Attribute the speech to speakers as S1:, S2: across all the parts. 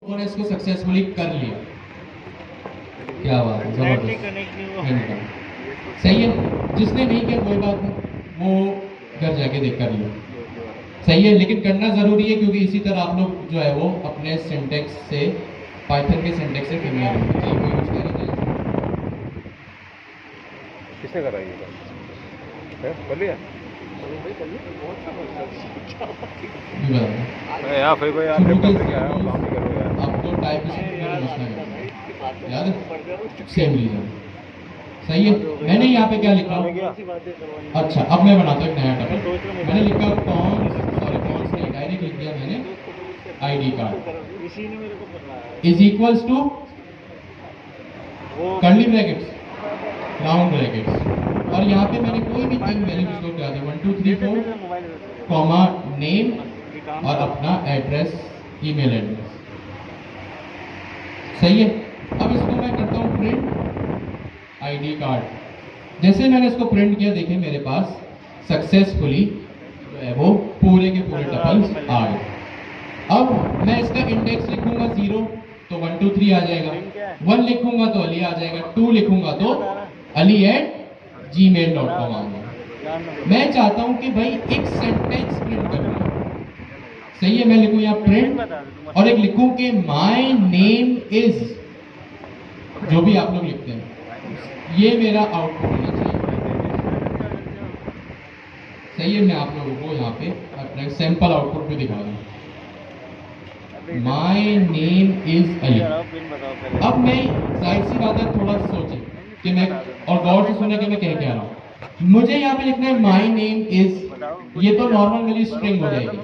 S1: उन्होंने इसको सक्सेसफुली कर लिया। क्या बात है, जबरदस्त, सही है। जिसने नहीं किया कोई बात नहीं, वो घर जाके देख कर लिया, सही है। लेकिन करना जरूरी है, क्योंकि इसी तरह आप लोग जो है वो अपने सिंटेक्स से, पाइथन के सिंटेक्स से फेमिलियर होंगे। चलिए कोई यूज कर रहे थे,
S2: किसने करा ये कर लिया यार फिर भाई यार
S1: शुरू के
S2: काम नहीं करो यार।
S1: अब तो टाइप मसला है याद है, सेम रीजन, सही है। मैंने यहाँ पे क्या लिखा, अच्छा अब मैं बनाता हूँ एक नया टॉपिक। मैंने लिखा कौन नहीं, डायरेक्ट लिख दिया मैंने ID card is equals to curly brackets, round brackets, और यहाँ पे मैंने कोई भी 3 वैल्यू स्टोर करा दी, 1 2 3 4 कॉमा नेम और अपना एड्रेस, ईमेल एड्रेस, सही है। अब इसको मैं करता हूँ प्रिंट आईडी कार्ड। जैसे मैंने इसको प्रिंट किया, देखिए मेरे पास सक्सेसफुली जो है वो पूरे के पूरे टपल्स आ गए। अब मैं इसका इंडेक्स लिखूंगा 0 तो 1 2 3 आ जाएगा, 1 लिखूंगा तो अली आ जाएगा, 2 लिखूंगा तो ali@gmail.com आ जाएगा। मैं चाहता हूं कि भाई एक सेंटेंस प्रिंट करना, सही है। मैं लिखूं यहाँ प्रिंट और एक लिखूं कि माय नेम इज, जो भी आप लोग लिखते हैं, ये मेरा आउटपुट होना चाहिए, सही है। मैं आप लोगों को यहाँ पे अपना सैंपल आउटपुट भी दिखा रहा हूँ, माय नेम इज अली। अब मैं जाहिर सी बात है थोड़ा सोचे कि मैं, और गौर से सुने कि मैं क्या रहा हूँ। मुझे यहाँ पे लिखना है माय नेम इज, ये तो नॉर्मल वैल्यू स्ट्रिंग हो जाएगी,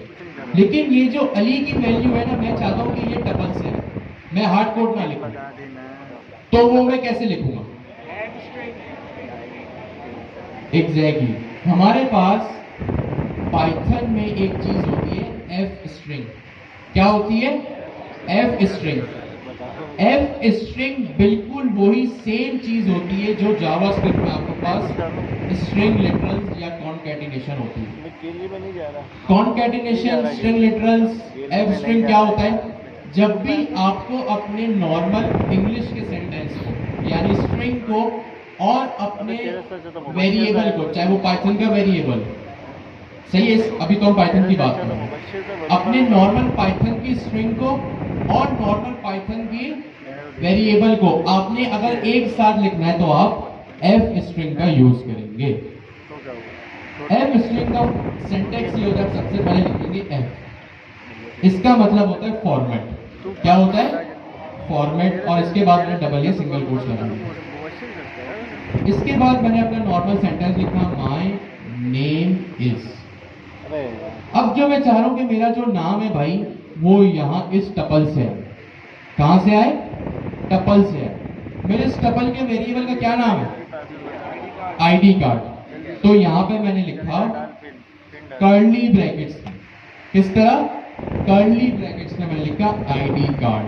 S1: लेकिन ये जो अली की वैल्यू है ना, मैं चाहता हूँ कि ये डबल से है, मैं हार्ड कोड ना लिखूं, तो वो मैं कैसे लिखूंगा? एग्जैक्टली हमारे पास पाइथन में एक चीज होती है एफ स्ट्रिंग। क्या होती है? F string. एफ स्ट्रिंग बिल्कुल वही सेम चीज होती है जो जावास्क्रिप्ट में आपके पास स्ट्रिंग लिटरल्स या कॉनकैटिनेशन होती है। Concatenation, string literals, F string क्या होता है? जब भी आपको अपने नॉर्मल इंग्लिश के सेंटेंस को यानी स्ट्रिंग को और अपने वेरिएबल को, चाहे वो पाइथन का वेरिएबल, सही है, अभी तो हम पाइथन की बात कर रहे हैं, अपने नॉर्मल पाइथन की स्ट्रिंग को और नॉर्मल पाइथन की वेरिएबल को आपने अगर एक साथ लिखना है तो आप एफ स्ट्रिंग का यूज करेंगे। एफ स्ट्रिंग का सिंटैक्स ये होता है, सबसे पहले लिखेंगे एफ, इसका मतलब होता है फॉर्मेट। क्या होता है? फॉर्मेट। और इसके बाद मैंने डबल या सिंगल कोट्स लगाया। इसके बाद मैंने अपना नॉर्मल सेंटेंस लिखा, माय नेम इज। अब जो मैं चाह रहा हूं कि मेरा जो नाम है भाई वो यहां इस टपल से है। कहां से आए? टपल से है। मेरे इस टपल के वेरिएबल का क्या नाम है? ID card. तो यहां पे मैंने लिखा कर्ली ब्रैकेट्स, किस तरह? कर्ली ब्रैकेट्स में मैंने लिखा आईडी कार्ड।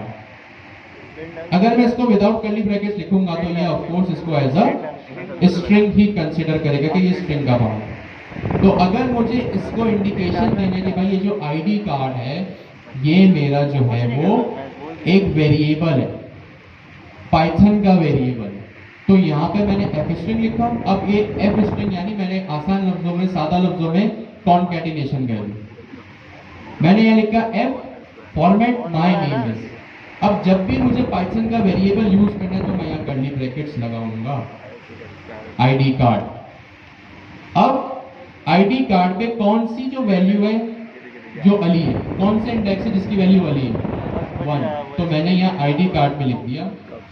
S1: अगर मैं इसको विदाउट कर्ली ब्रैकेट्स लिखूंगा तो ये ऑफ कोर्स इसको एज अ स्ट्रिंग ही कंसीडर करेगा कि ये स्ट्रिंग का पार्ट है। तो अगर मुझे इसको इंडिकेशन देने कि भाई ये जो आईडी कार्ड है ये मेरा जो है वो एक वेरिएबल है, पाइथन का वेरिएबल, तो यहाँ पे मैंने एफ स्ट्रिंग लिखा। अब ये एफ स्ट्रिंग यानी मैंने आसान लफ्जों में, सादा लफ्जों में कॉनकैटिनेशन कर दी। मैंने यहाँ लिखा F format my name is. अब जब भी मुझे पाइथन का वेरिएबल यूज करना है तो मैं यहाँ कर्ली ब्रैकेट्स लगाऊंगा, आईडी कार्ड। अब आईडी कार्ड पे कौन सी जो वैल्यू है, जो अली है, कौन से इंडेक्स है जिसकी वैल्यू अली है? 1। तो मैंने यहाँ आईडी कार्ड में लिख दिया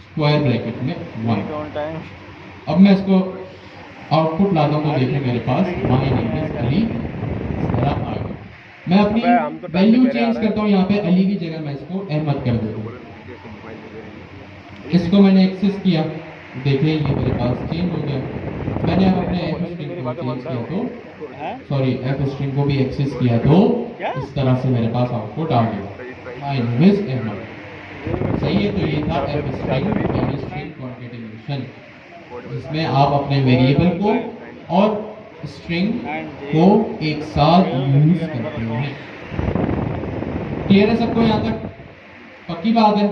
S1: स्क्वायर ब्रैकेट में 1। अब मैं इसको आउटपुट लाता हूँ तो देखिए मेरे पास माय नेम इज अली आ गया। मैं अपनी वैल्यू चेंज करता हूँ, यहाँ पे अली की जगह मैं इसको अहमद कर देता हूँ। इसको मैंने एक्सेस किया, देखिए ये मेरे पास चेंज हो गया। मैंने अब अपने एफ स्ट्रिंग को चेंज किया तो, सॉरी एफ स्ट्रिंग को भी एक्सेस किया तो इस तरह से मेरे पास आउटपुट आ गया, माय नेम इज अहमद। सही है। तो ये था एफ स्ट्रिंग यानी स्ट्रिंग कॉन्कैटिनेशन, जिसमें आप अपने वेरिएबल को और स्ट्रिंग को एक साथ यूज करते हैं। क्लियर है सबको यहाँ तक? पक्की बात है।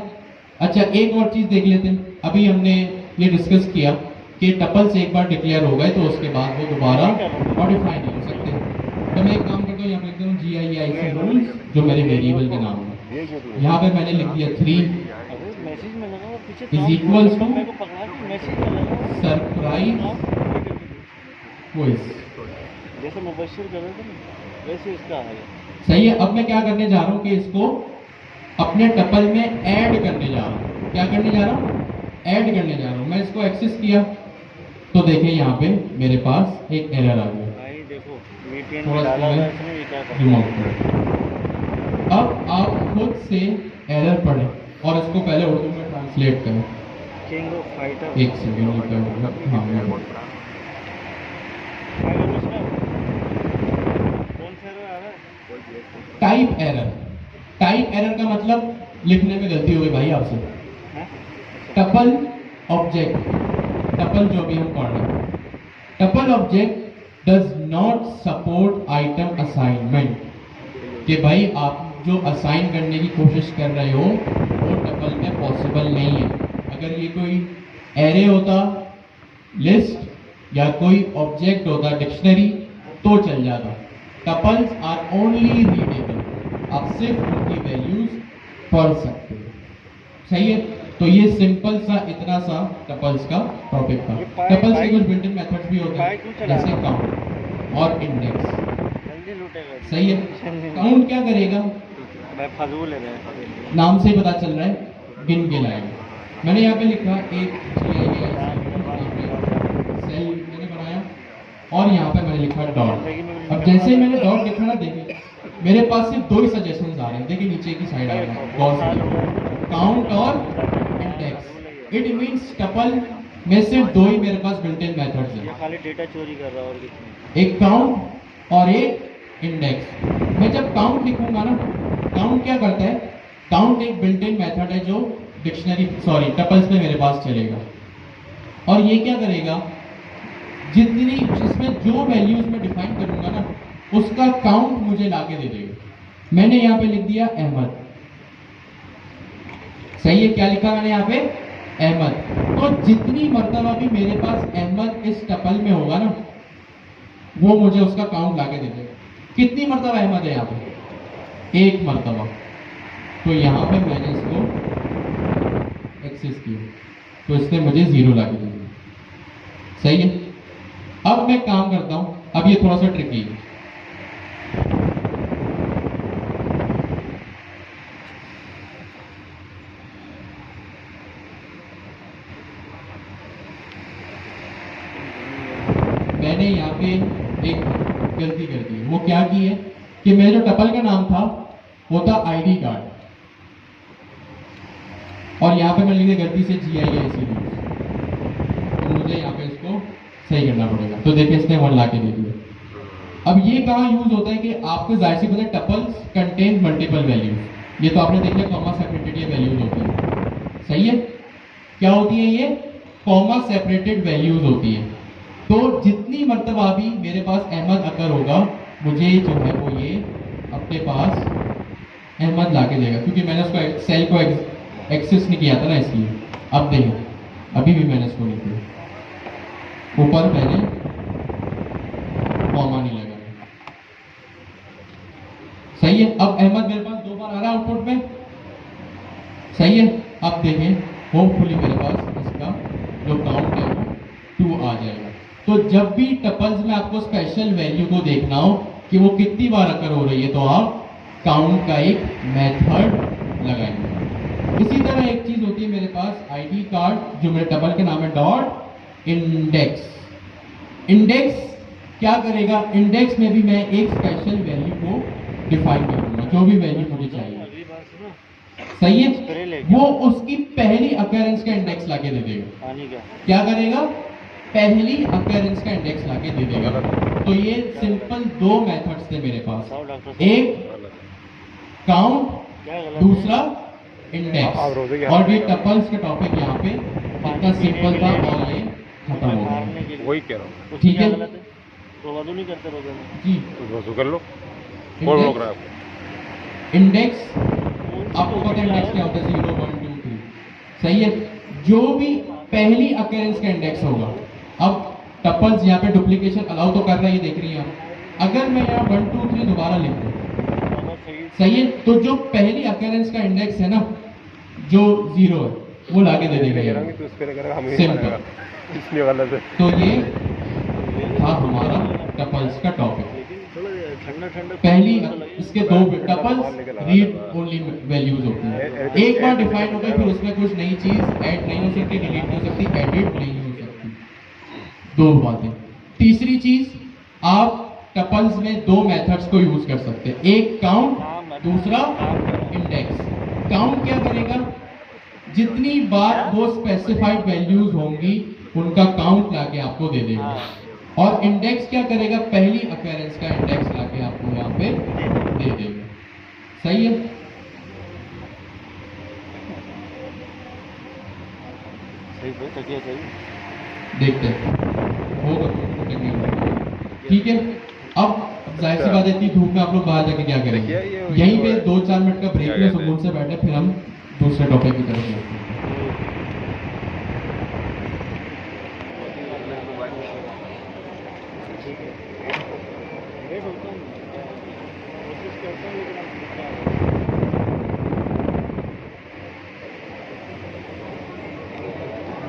S1: अच्छा, एक और चीज देख लेते हैं। अभी हमने ये डिस्कस किया कि टपल्स एक बार डिक्लेयर हो गए तो उसके बाद वो दोबारा मॉडिफाई नहीं हो सकते। तो मैं एक काम करता हूँ, यहाँ पे लिखता हूँ GIIC रूल्स, जो मेरे वेरिएबल के नाम है। यहाँ पे मैंने लिख दिया 3
S3: मैसेज में लगा पीछे
S1: इज इक्वल्स टू
S3: मेरे को पकड़ा के मैसेज में लगा
S1: सरप्राइज क्विज।
S3: जैसे मुबशिर कर रहे थे ना वैसे इसका है।
S1: सही है। अब मैं क्या करने जा रहा हूँ कि इसको अपने टपल में ऐड करने जा रहा हूँ। क्या करने जा रहा हूँ? ऐड करने जा रहा हूँ। मैं इसको एक्सेस किया तो देखें यहाँ पे मेरे पास एक एरर आ गया।
S3: भाई देखो मीटिंग
S1: थोड़ा
S3: में डाला
S1: सा
S3: था इसने ये क्या कर
S1: रिमूव करें। अब आप खुद से एरर पढ़ें और इसको पहले उर्दू में ट्रांसलेट करें।
S3: किंग ऑफ फाइटर
S1: एक सेकेंड। हाँ,
S3: कौन सा एरर आ रहा है?
S1: Type error. टाइप एरर का मतलब लिखने में गलती हो गई भाई आपसे।
S3: हैं?
S1: टपल ऑब्जेक्ट, टपल जो भी हम पढ़ रहे हैं, tuple object does not support item assignment. कि भाई आप जो असाइन करने की कोशिश कर रहे हो वो टपल में पॉसिबल नहीं है। अगर ये कोई एरे होता, लिस्ट या कोई ऑब्जेक्ट होता, डिक्शनरी, तो चल जाता। टपल्स आर ओनली रीडेबल, आप सिर्फ उनकी वैल्यूज पढ़ सकते हो। सही है। तो ये सिंपल सा इतना सा टपल्स का टॉपिक था। टपल्स के कुछ बिल्ट इन मेथड्स भी होते हैं जैसे काउंट और इंडेक्स।
S3: जल्दी लूटेगा।
S1: सही है। काउंट क्या करेगा?
S3: मैं फजूल है
S1: नाम से ही पता चल रहा है, गिन के लाएगा। मैंने यहाँ पे लिखा एक सेल मैंने बनाया और यहाँ पे मैंने लिखा डॉट। अब जैसे ही मैंने डॉट लिखा ना, देखिए मेरे पास सिर्फ 2 ही सजेशंस आ रहे हैं। देखिए नीचे की साइड आ रहा है, गौर से, काउंट और इंडेक्स। इट मींस टपल में सिर्फ 2 ही मेरे पास बिल्ट इन मेथड्स हैं,
S3: ये खाली डेटा चोरी कर रहा है और कुछ नहीं।
S1: एक काउंट और एक इंडेक्स। मैं जब काउंट लिखूंगा ना, काउंट क्या करता है? काउंट एक बिल्ट इन मेथड है जो डिक्शनरी टपल्स में मेरे पास चलेगा। और ये क्या करेगा? जितनी जिसमें जो वैल्यूज मैं डिफाइन करूंगा ना, उसका काउंट मुझे लाके दे देगा। मैंने यहाँ पे लिख दिया अहमद। सही है। क्या लिखा मैंने यहाँ पे? अहमद। तो जितनी मर्तबा भी मेरे पास अहमद इस टपल में होगा ना, वो मुझे उसका काउंट लाके दे देगा। कितनी मर्तबा अहमद है यहाँ पे? 1 मर्तबा। तो यहाँ पे मैंने इसको एक्सेस किया तो इसने मुझे 0 लाके दे दिया। सही है। अब मैं काम करता हूं। अब ये थोड़ा सा ट्रिकी है। मैंने यहाँ पे एक गलती कर दी। वो क्या की है कि मेरा जो टपल का नाम था वो था ID कार्ड, और यहाँ पे मैं लिख दिया गलती से GIIC रूल्स। तो मुझे यहाँ पे इसको सही करना पड़ेगा। तो देखिए इसने 1 ला के दे दिया। अब ये कहाँ यूज होता है कि आपको जाहिर सी पता है टपल्स कंटेन मल्टीपल वैल्यूज। ये तो आपने देख लिया, कॉमा सेपरेटेड ये वैल्यूज होती है। सही है। क्या होती है ये? कॉमा सेपरेटेड वैल्यूज होती है। तो जितनी मर्तबा भी मेरे पास अहमद अकर होगा, मुझे जो है वो ये अपने पास अहमद लाके देगा, क्योंकि मैंने उसको सेल को एक्सेस नहीं किया था ना, इसलिए। अब देखिए अभी भी मैंने इसको नहीं किया, ऊपर मैंने कॉमा नहीं लगा। सही है। अब अहमद मेरे पास 2 बार आ रहा है आउटपुट में। सही है। अब देखें होपफुली मेरे पास इसका जो काउंट है वो 2 आ जाएगा। तो जब भी टपल्स में आपको स्पेशल वैल्यू को देखना हो कि वो कितनी बार अकर हो रही है, तो आप काउंट का एक मेथड लगाएंगे। इसी तरह एक चीज होती है मेरे पास ID कार्ड, जो मेरे टपल के नाम है, डॉट इंडेक्स। इंडेक्स क्या करेगा? इंडेक्स में भी मैं एक स्पेशल वैल्यू को डिफाइन करूंगा, जो भी वैल्यू मुझे चाहिए। सही है। वो उसकी पहली अकरेंस का इंडेक्स लाके दे देगा। क्या करेगा? पहली अकरेंस का इंडेक्स लाके दे देगा। तो ये सिंपल 2 मेथड्स थे मेरे पास, एक काउंट, दूसरा इंडेक्स। और ये टपल्स का टॉपिक यहाँ पे इतना सिंपल था और ये खत्म हो गया।
S2: वही कह रहा हूँ।
S1: ठीक है
S3: नहीं करते
S1: जी,
S2: तो वजू कर लो। कौन रोक रहा है आपको?
S1: इंडेक्स आपको पता है इंडेक्स क्या होता है, 0 1 2 3, सही है। जो भी पहली अकेरेंस का इंडेक्स होगा, अब टपल्स यहाँ पे डुप्लीकेशन अलाउ तो कर रहा है, ये देख रही हैं आप। अगर मैं यहाँ 1 2 3 दोबारा लिख दूँ, सही है, तो जो पहली अकेरेंस का इंडेक्स है ना, जो 0 है, वो लाके दे देगा ये।
S2: तो उस पे करेगा, हमें
S1: सिंपल।
S2: इसलिए गलत है।
S1: तो ये था हमारा टपल्स का टॉपिक।
S3: ठंडा ठंडा
S1: पहली इसके दो टपल्स रीड ओनली वैल्यूज होती हैं। एक बार डिफाइन हो गई, फिर उसमें कुछ नई चीज ऐड नहीं हो सकती, डिलीट नहीं हो सकती, एडिट नहीं हो सकती। दो बातें। तीसरी चीज, आप टपल्स में दो मेथड्स को यूज कर सकते हैं, एक काउंट, दूसरा इंडेक्स। काउंट क्या करेगा, जितनी बार वो स्पेसिफाइड वैल्यूज होंगी उनका काउंट लाके आपको दे देगा। और इंडेक्स क्या करेगा, पहली अपेरेंस का इंडेक्स लाके आपको यहाँ पे दे देगा। सही है।
S3: सही भाई, तकिया सही।
S1: देखते हैं होगा तो नहीं होगा। ठीक है। अब जाहिर सी बात है, इतनी धूप में आप लोग बाहर जाके क्या करेंगे, यहीं पे 2-4 मिनट का ब्रेक में सुकून से बैठे, फिर हम दूसरे टॉपिक की तरफ जाते हैं।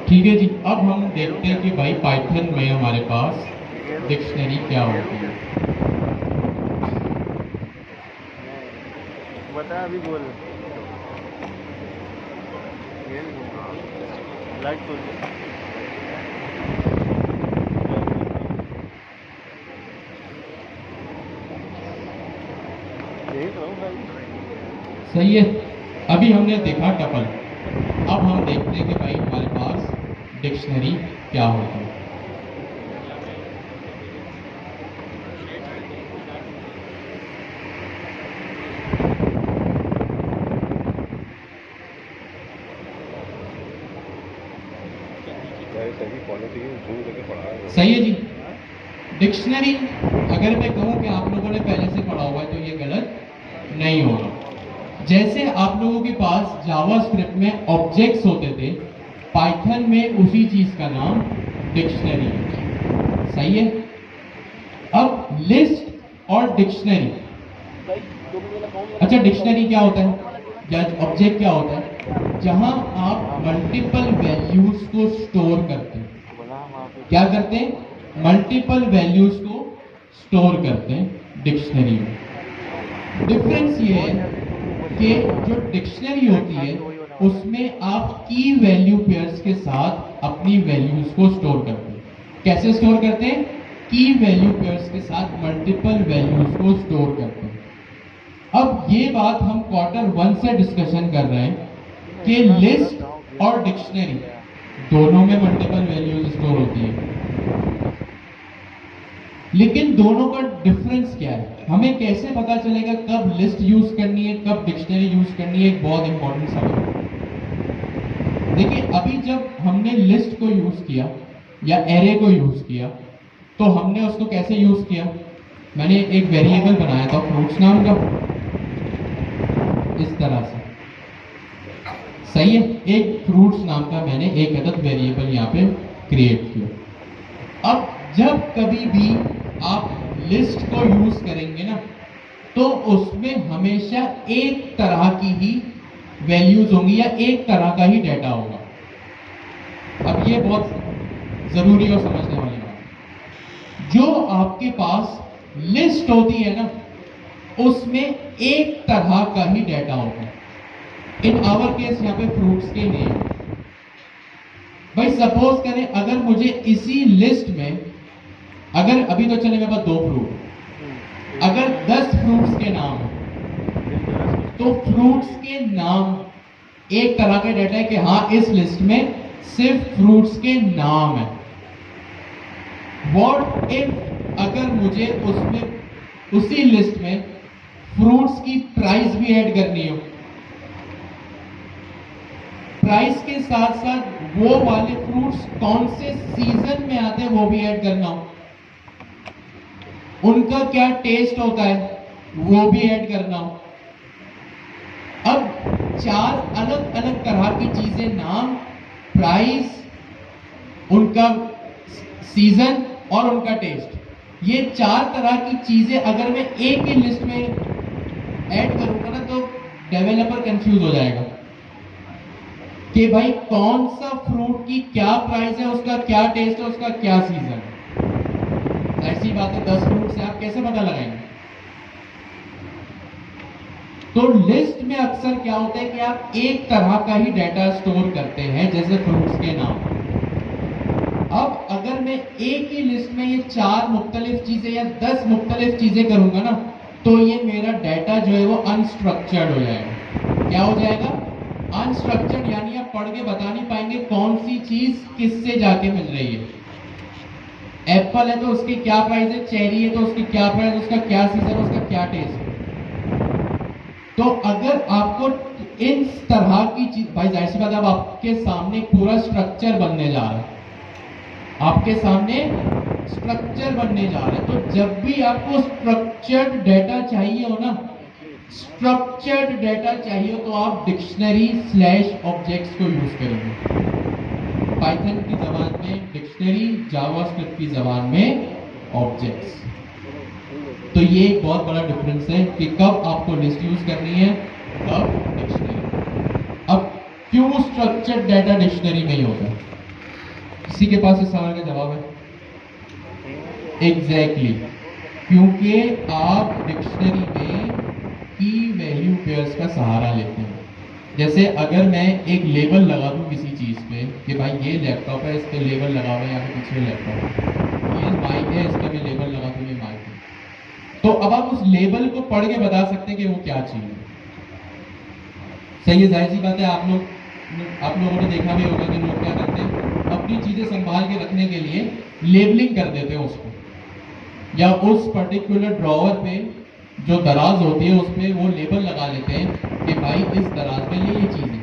S1: ठीक है जी। अब हम देखते हैं कि भाई पाइथन में हमारे पास डिक्शनरी क्या होती है।
S3: बता अभी बोल। लाइट तो
S1: सही है। अभी हमने देखा टपल, अब हम देखते हैं कि भाई हमारे पास डिक्शनरी क्या होती है। सही है जी। डिक्शनरी अगर मैं कहूं कि आप लोगों ने पहले से पढ़ा हुआ है तो ये गलत नहीं होगा। जैसे आप लोगों के पास जावास्क्रिप्ट में ऑब्जेक्ट्स होते थे, पाइथन में उसी चीज का नाम डिक्शनरी है। सही है। अब लिस्ट और डिक्शनरी, अच्छा डिक्शनरी क्या होता है या ऑब्जेक्ट क्या होता है, जहां आप मल्टीपल वैल्यूज को स्टोर करते हैं। क्या करते हैं, मल्टीपल वैल्यूज को स्टोर करते हैं डिक्शनरी में। डिफरेंस ये है कि जो डिक्शनरी होती है उसमें आप की वैल्यू पेयर्स के साथ अपनी वैल्यूज को स्टोर करते हैं। कैसे स्टोर करते हैं, की वैल्यू पेयर्स के साथ मल्टीपल वैल्यूज को स्टोर करते हैं। अब ये बात हम Q1 से डिस्कशन कर रहे हैं कि लिस्ट और डिक्शनरी दोनों में मल्टीपल वैल्यूज स्टोर होती है, लेकिन दोनों का डिफरेंस क्या है, हमें कैसे पता चलेगा कब लिस्ट यूज करनी है कब डिक्शनरी यूज करनी है, एक बहुत इंपॉर्टेंट सवाल। देखिए अभी जब हमने लिस्ट को यूज किया या एरे को यूज किया, तो हमने उसको कैसे यूज किया, मैंने एक वेरिएबल बनाया था फ्रूट्स नाम का, इस तरह से। सही है। एक फ्रूट्स नाम का मैंने एक अदद वेरिएबल यहाँ पे क्रिएट किया। अब जब कभी भी आप लिस्ट को यूज करेंगे ना, तो उसमें हमेशा एक तरह की ही वैल्यूज होंगी या एक तरह का ही डाटा होगा। अब ये बहुत जरूरी और समझने वाली बात, जो आपके पास लिस्ट होती है ना, उसमें एक तरह का ही डाटा होगा। इन आवर केस यहाँ पे फ्रूट्स के नेम, भाई सपोज करें अगर मुझे इसी लिस्ट में, अगर अभी तो चले मेरे पास 2 फ्रूट, अगर 10 फ्रूट्स के नाम है, तो फ्रूट्स के नाम एक तरह का डाटा है कि हाँ इस लिस्ट में सिर्फ फ्रूट्स के नाम है। व्हाट इफ अगर मुझे उसमें उसी लिस्ट में फ्रूट्स की प्राइस भी ऐड करनी हो, प्राइस के साथ साथ वो वाले फ्रूट्स कौन से सीजन में आते हैं वो भी ऐड करना हो, उनका क्या टेस्ट होता है वो भी ऐड करना हो। अब चार अलग अलग तरह की चीजें, नाम, प्राइस, उनका सीजन और उनका टेस्ट, ये चार तरह की चीजें अगर मैं एक ही लिस्ट में ऐड करूंगा ना तो डेवलपर कंफ्यूज हो जाएगा कि भाई कौन सा फ्रूट की क्या प्राइस है, उसका क्या टेस्ट है, उसका क्या सीजन है। ऐसी बात है 10 फ्रूट से आप कैसे पता लगाएंगे। तो लिस्ट में अक्सर क्या होता है कि आप एक तरह का ही डाटा स्टोर करते हैं, जैसे फ्रूट्स के नाम। अब अगर मैं एक ही लिस्ट में ये 4 मुख्तलिफ चीजें या 10 मुख्तलिफ चीजें करूंगा ना, तो ये मेरा डाटा जो है वो अनस्ट्रक्चर्ड हो जाएगा। क्या हो जाएगा? अनस्ट्रक्चर्ड, यानी आप पढ़ के बता नहीं पाएंगे कौन सी चीज किससे जाके मिल रही है। एप्पल है तो उसकी क्या प्राइस है, चेरी है तो उसकी क्या प्राइस, उसका क्या सीजन, उसका क्या टेस्ट है। तो अगर आपको इन तरह की चीज, भाई जाहिर सी बात है, अब आपके सामने पूरा स्ट्रक्चर बनने जा रहा है, आपके सामने स्ट्रक्चर बनने जा रहा है। तो जब भी आपको स्ट्रक्चर्ड डाटा चाहिए हो ना, स्ट्रक्चर्ड डाटा चाहिए तो आप डिक्शनरी / ऑब्जेक्ट्स को यूज करेंगे। पाइथन की जबान में डिक्शनरी, जावास्क्रिप्ट की जबान में ऑब्जेक्ट्स। तो ये एक बहुत बड़ा डिफरेंस है कि कब आपको लिस्ट यूज करनी है, कब डिक्शनरी। अब क्यों स्ट्रक्चर्ड डाटा डिक्शनरी में ही होता है? किसी के पास इस सवाल का जवाब है? एग्जैक्टली क्योंकि आप डिक्शनरी में की वैल्यू पेयर्स का सहारा लेते हैं। जैसे अगर मैं एक लेबल लगा दूं किसी चीज पे कि भाई ये लैपटॉप है, इस पे लेबल लगा हुआ है, यहाँ पे पीछे लैपटॉप, ये माइक है, इस पे भी लेबल लगा दूं, ये माइक है। तो अब आप उस लेबल को पढ़ के बता सकते हैं कि वो क्या चीज है। सही है, जाहिर सी बात है। आप लोगों ने देखा भी होगा कि लोग क्या करते हैं, अपनी चीजें संभाल के रखने के लिए लेबलिंग कर देते हैं उसको, या उस पर्टिकुलर ड्रॉवर पे जो दराज होती है उस पे वो लेबल लगा लेते हैं कि भाई इस दराज में ये चीज है।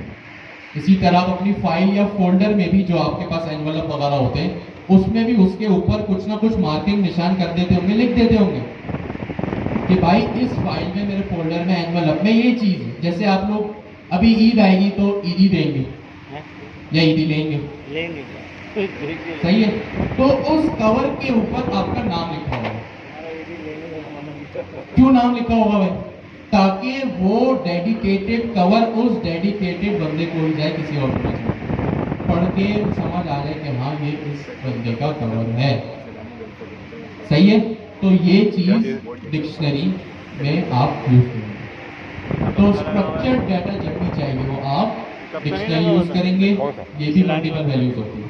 S1: इसी तरह आप अपनी फाइल या फोल्डर में भी जो आपके पास एनवलप वगैरह होते हैं उसमें भी उसके ऊपर कुछ ना कुछ मार्किंग निशान कर देते होंगे, लिख देते होंगे कि भाई इस फाइल में, मेरे फोल्डर में, एनवलप में ये चीज है। जैसे आप लोग अभी ईद आएगी तो ईदी देंगे या ईदी लेंगे, सही है। तो उस कवर के ऊपर आपका नाम लिखा होगा। क्यों नाम लिखा होगा भाई? ताकि वो डेडिकेटेड कवर उस डेडिकेटेड बंदे को ही जाए, किसी और को नहीं, पढ़ के समझ आ जाए कि हाँ ये इस बंदे का कवर है, सही है। तो ये चीज डिक्शनरी में आप यूज करेंगे। तो स्ट्रक्चर्ड डाटा जब भी चाहिए वो आप डिक्शनरी यूज करेंगे। ये भी मल्टीपल वैल्यूज होती है।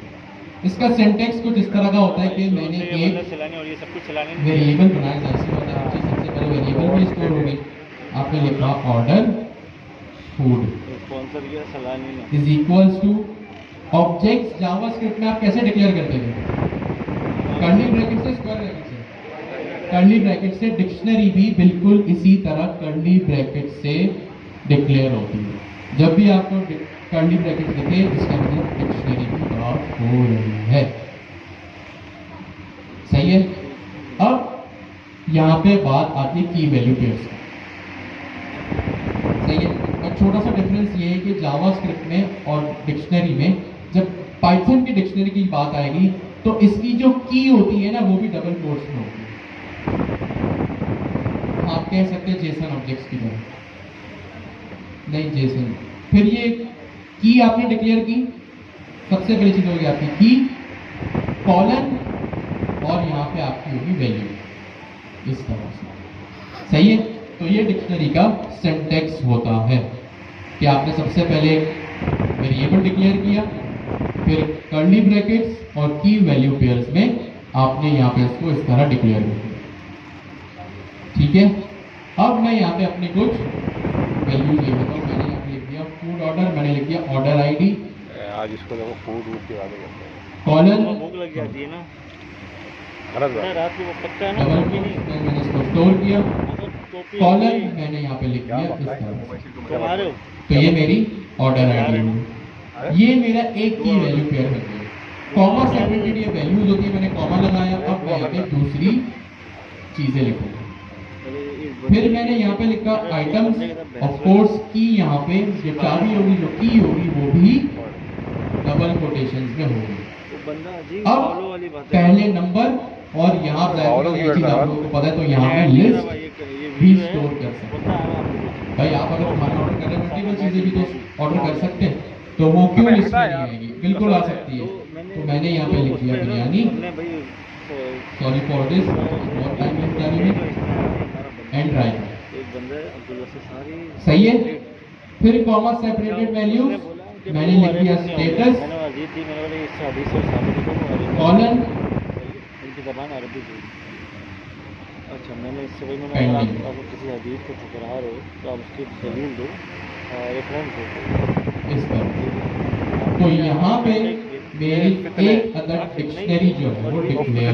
S1: इसका सिंटेक्स कुछ इस तरह का होता है कि मैंने एक वेरिएबल बनाया, जैसे होता है सबसे पहले वेरिएबल में स्टोर होगी, आपने लिखा order food is equals two objects. JavaScript में आप कैसे डिक्लेयर करते हैं? कर्ली ब्रैकेट से, स्क्वायर ब्रैकेट से। कर्ली ब्रैकेट से डिक्शनरी भी बिल्कुल इसी तरह कर्ली ब्रैकेट से डिक्लेयर होती है। जब भी आपको कर्ली ब्रैकेट दिखे इसका मतलब डिक्शनरी की बात हो रही है, सही है। अब यहाँ पे बात आती है की वैल्यू पेयर्स, सही है। और छोटा सा डिफरेंस ये है कि जावास्क्रिप्ट में और डिक्शनरी में, जब पाइथन की डिक्शनरी की बात आएगी तो इसकी जो की होती है ना वो भी डबल कोट्स में होती है। आप कह सकते हैं जेसन ऑब्जेक्ट्स की तरह, नहीं जेसन। फिर ये की आपने डिक्लेयर की, सबसे पहली चीज होगी आपकी की, कॉलन, और यहाँ पे आपकी होगी वैल्यू, इस तरह से, सही है। तो ये डिक्शनरी का सिंटैक्स होता है कि आपने सबसे पहले वेरिएबल डिक्लेयर किया, फिर कर्ली ब्रैकेट्स और की वैल्यू पेयर्स में आपने यहाँ पे इसको इस तरह डिक्लेयर किया, ठीक है। अब मैं यहाँ पे अपनी कुछ वैल्यू ले लेता हूँ। मैंने यहाँ पे लिख दिया फूड ऑर्डर, मैंने लिख दिया ऑर्डर आईडी,
S2: आज इसको देखो फूड वूड की बातें करते हैं,
S1: कॉलन,
S3: भूख लग जाती है ना,
S2: गलत बात।
S3: रात को वो पक्का है ना,
S1: डबल
S3: टोपी
S1: कोट्स
S3: नहीं,
S1: में मैंने इसको स्टोर किया,
S3: टोपी
S1: कॉलन मैंने यहाँ पे लिख दिया इस तरह से।
S3: तुम आ रहे हो?
S1: तो ये मेरी ऑर्डर आईडी है, ये मेरा एक की वैल्यू पेयर है। कॉमा सेपरेटेड ये वैल्यूज होती है, मैंने कॉमा लगाया। अब मैं यहाँ पे दूसरी चीजें लिखूंगा, फिर मैंने यहाँ पे लिखा आइटम्स, ऑफ कोर्स की, यहाँ पे जो चाबी होगी, जो की होगी, वो भी डबल कोटेशंस में होगी। अब पहले नंबर और यहाँ ये चीज आप लोगों को पता है, तो यहाँ पे लिस्ट भी स्टोर कर सकते हैं। भाई आप अगर खाना ऑर्डर कर रहे हैं, मल्टीपल चीजें भी तो ऑर्डर कर सकते हैं, तो वो क्यों लिस्ट में नहीं आएगी? बिल्कुल आ सकती है। तो मैंने यहाँ पे लिख दिया बिरयानी, सॉरी फॉर दिस, बहुत टाइम लग जा रही है, एंड राइट। सही है। फिर कॉमा सेपरेटेड वैल्यूज, मैंने लिख दिया स्टेटस, कॉलन,
S3: अच्छा मैंने इससे भाई मैंने आपको किसी हदीस को ठुकरा रहे हो तो आप उसकी दलील दो, रेफरेंस दो
S1: इस तरह। तो यहाँ पे मेरी एक अदर डिक्शनरी जो है वो डिक्लेयर,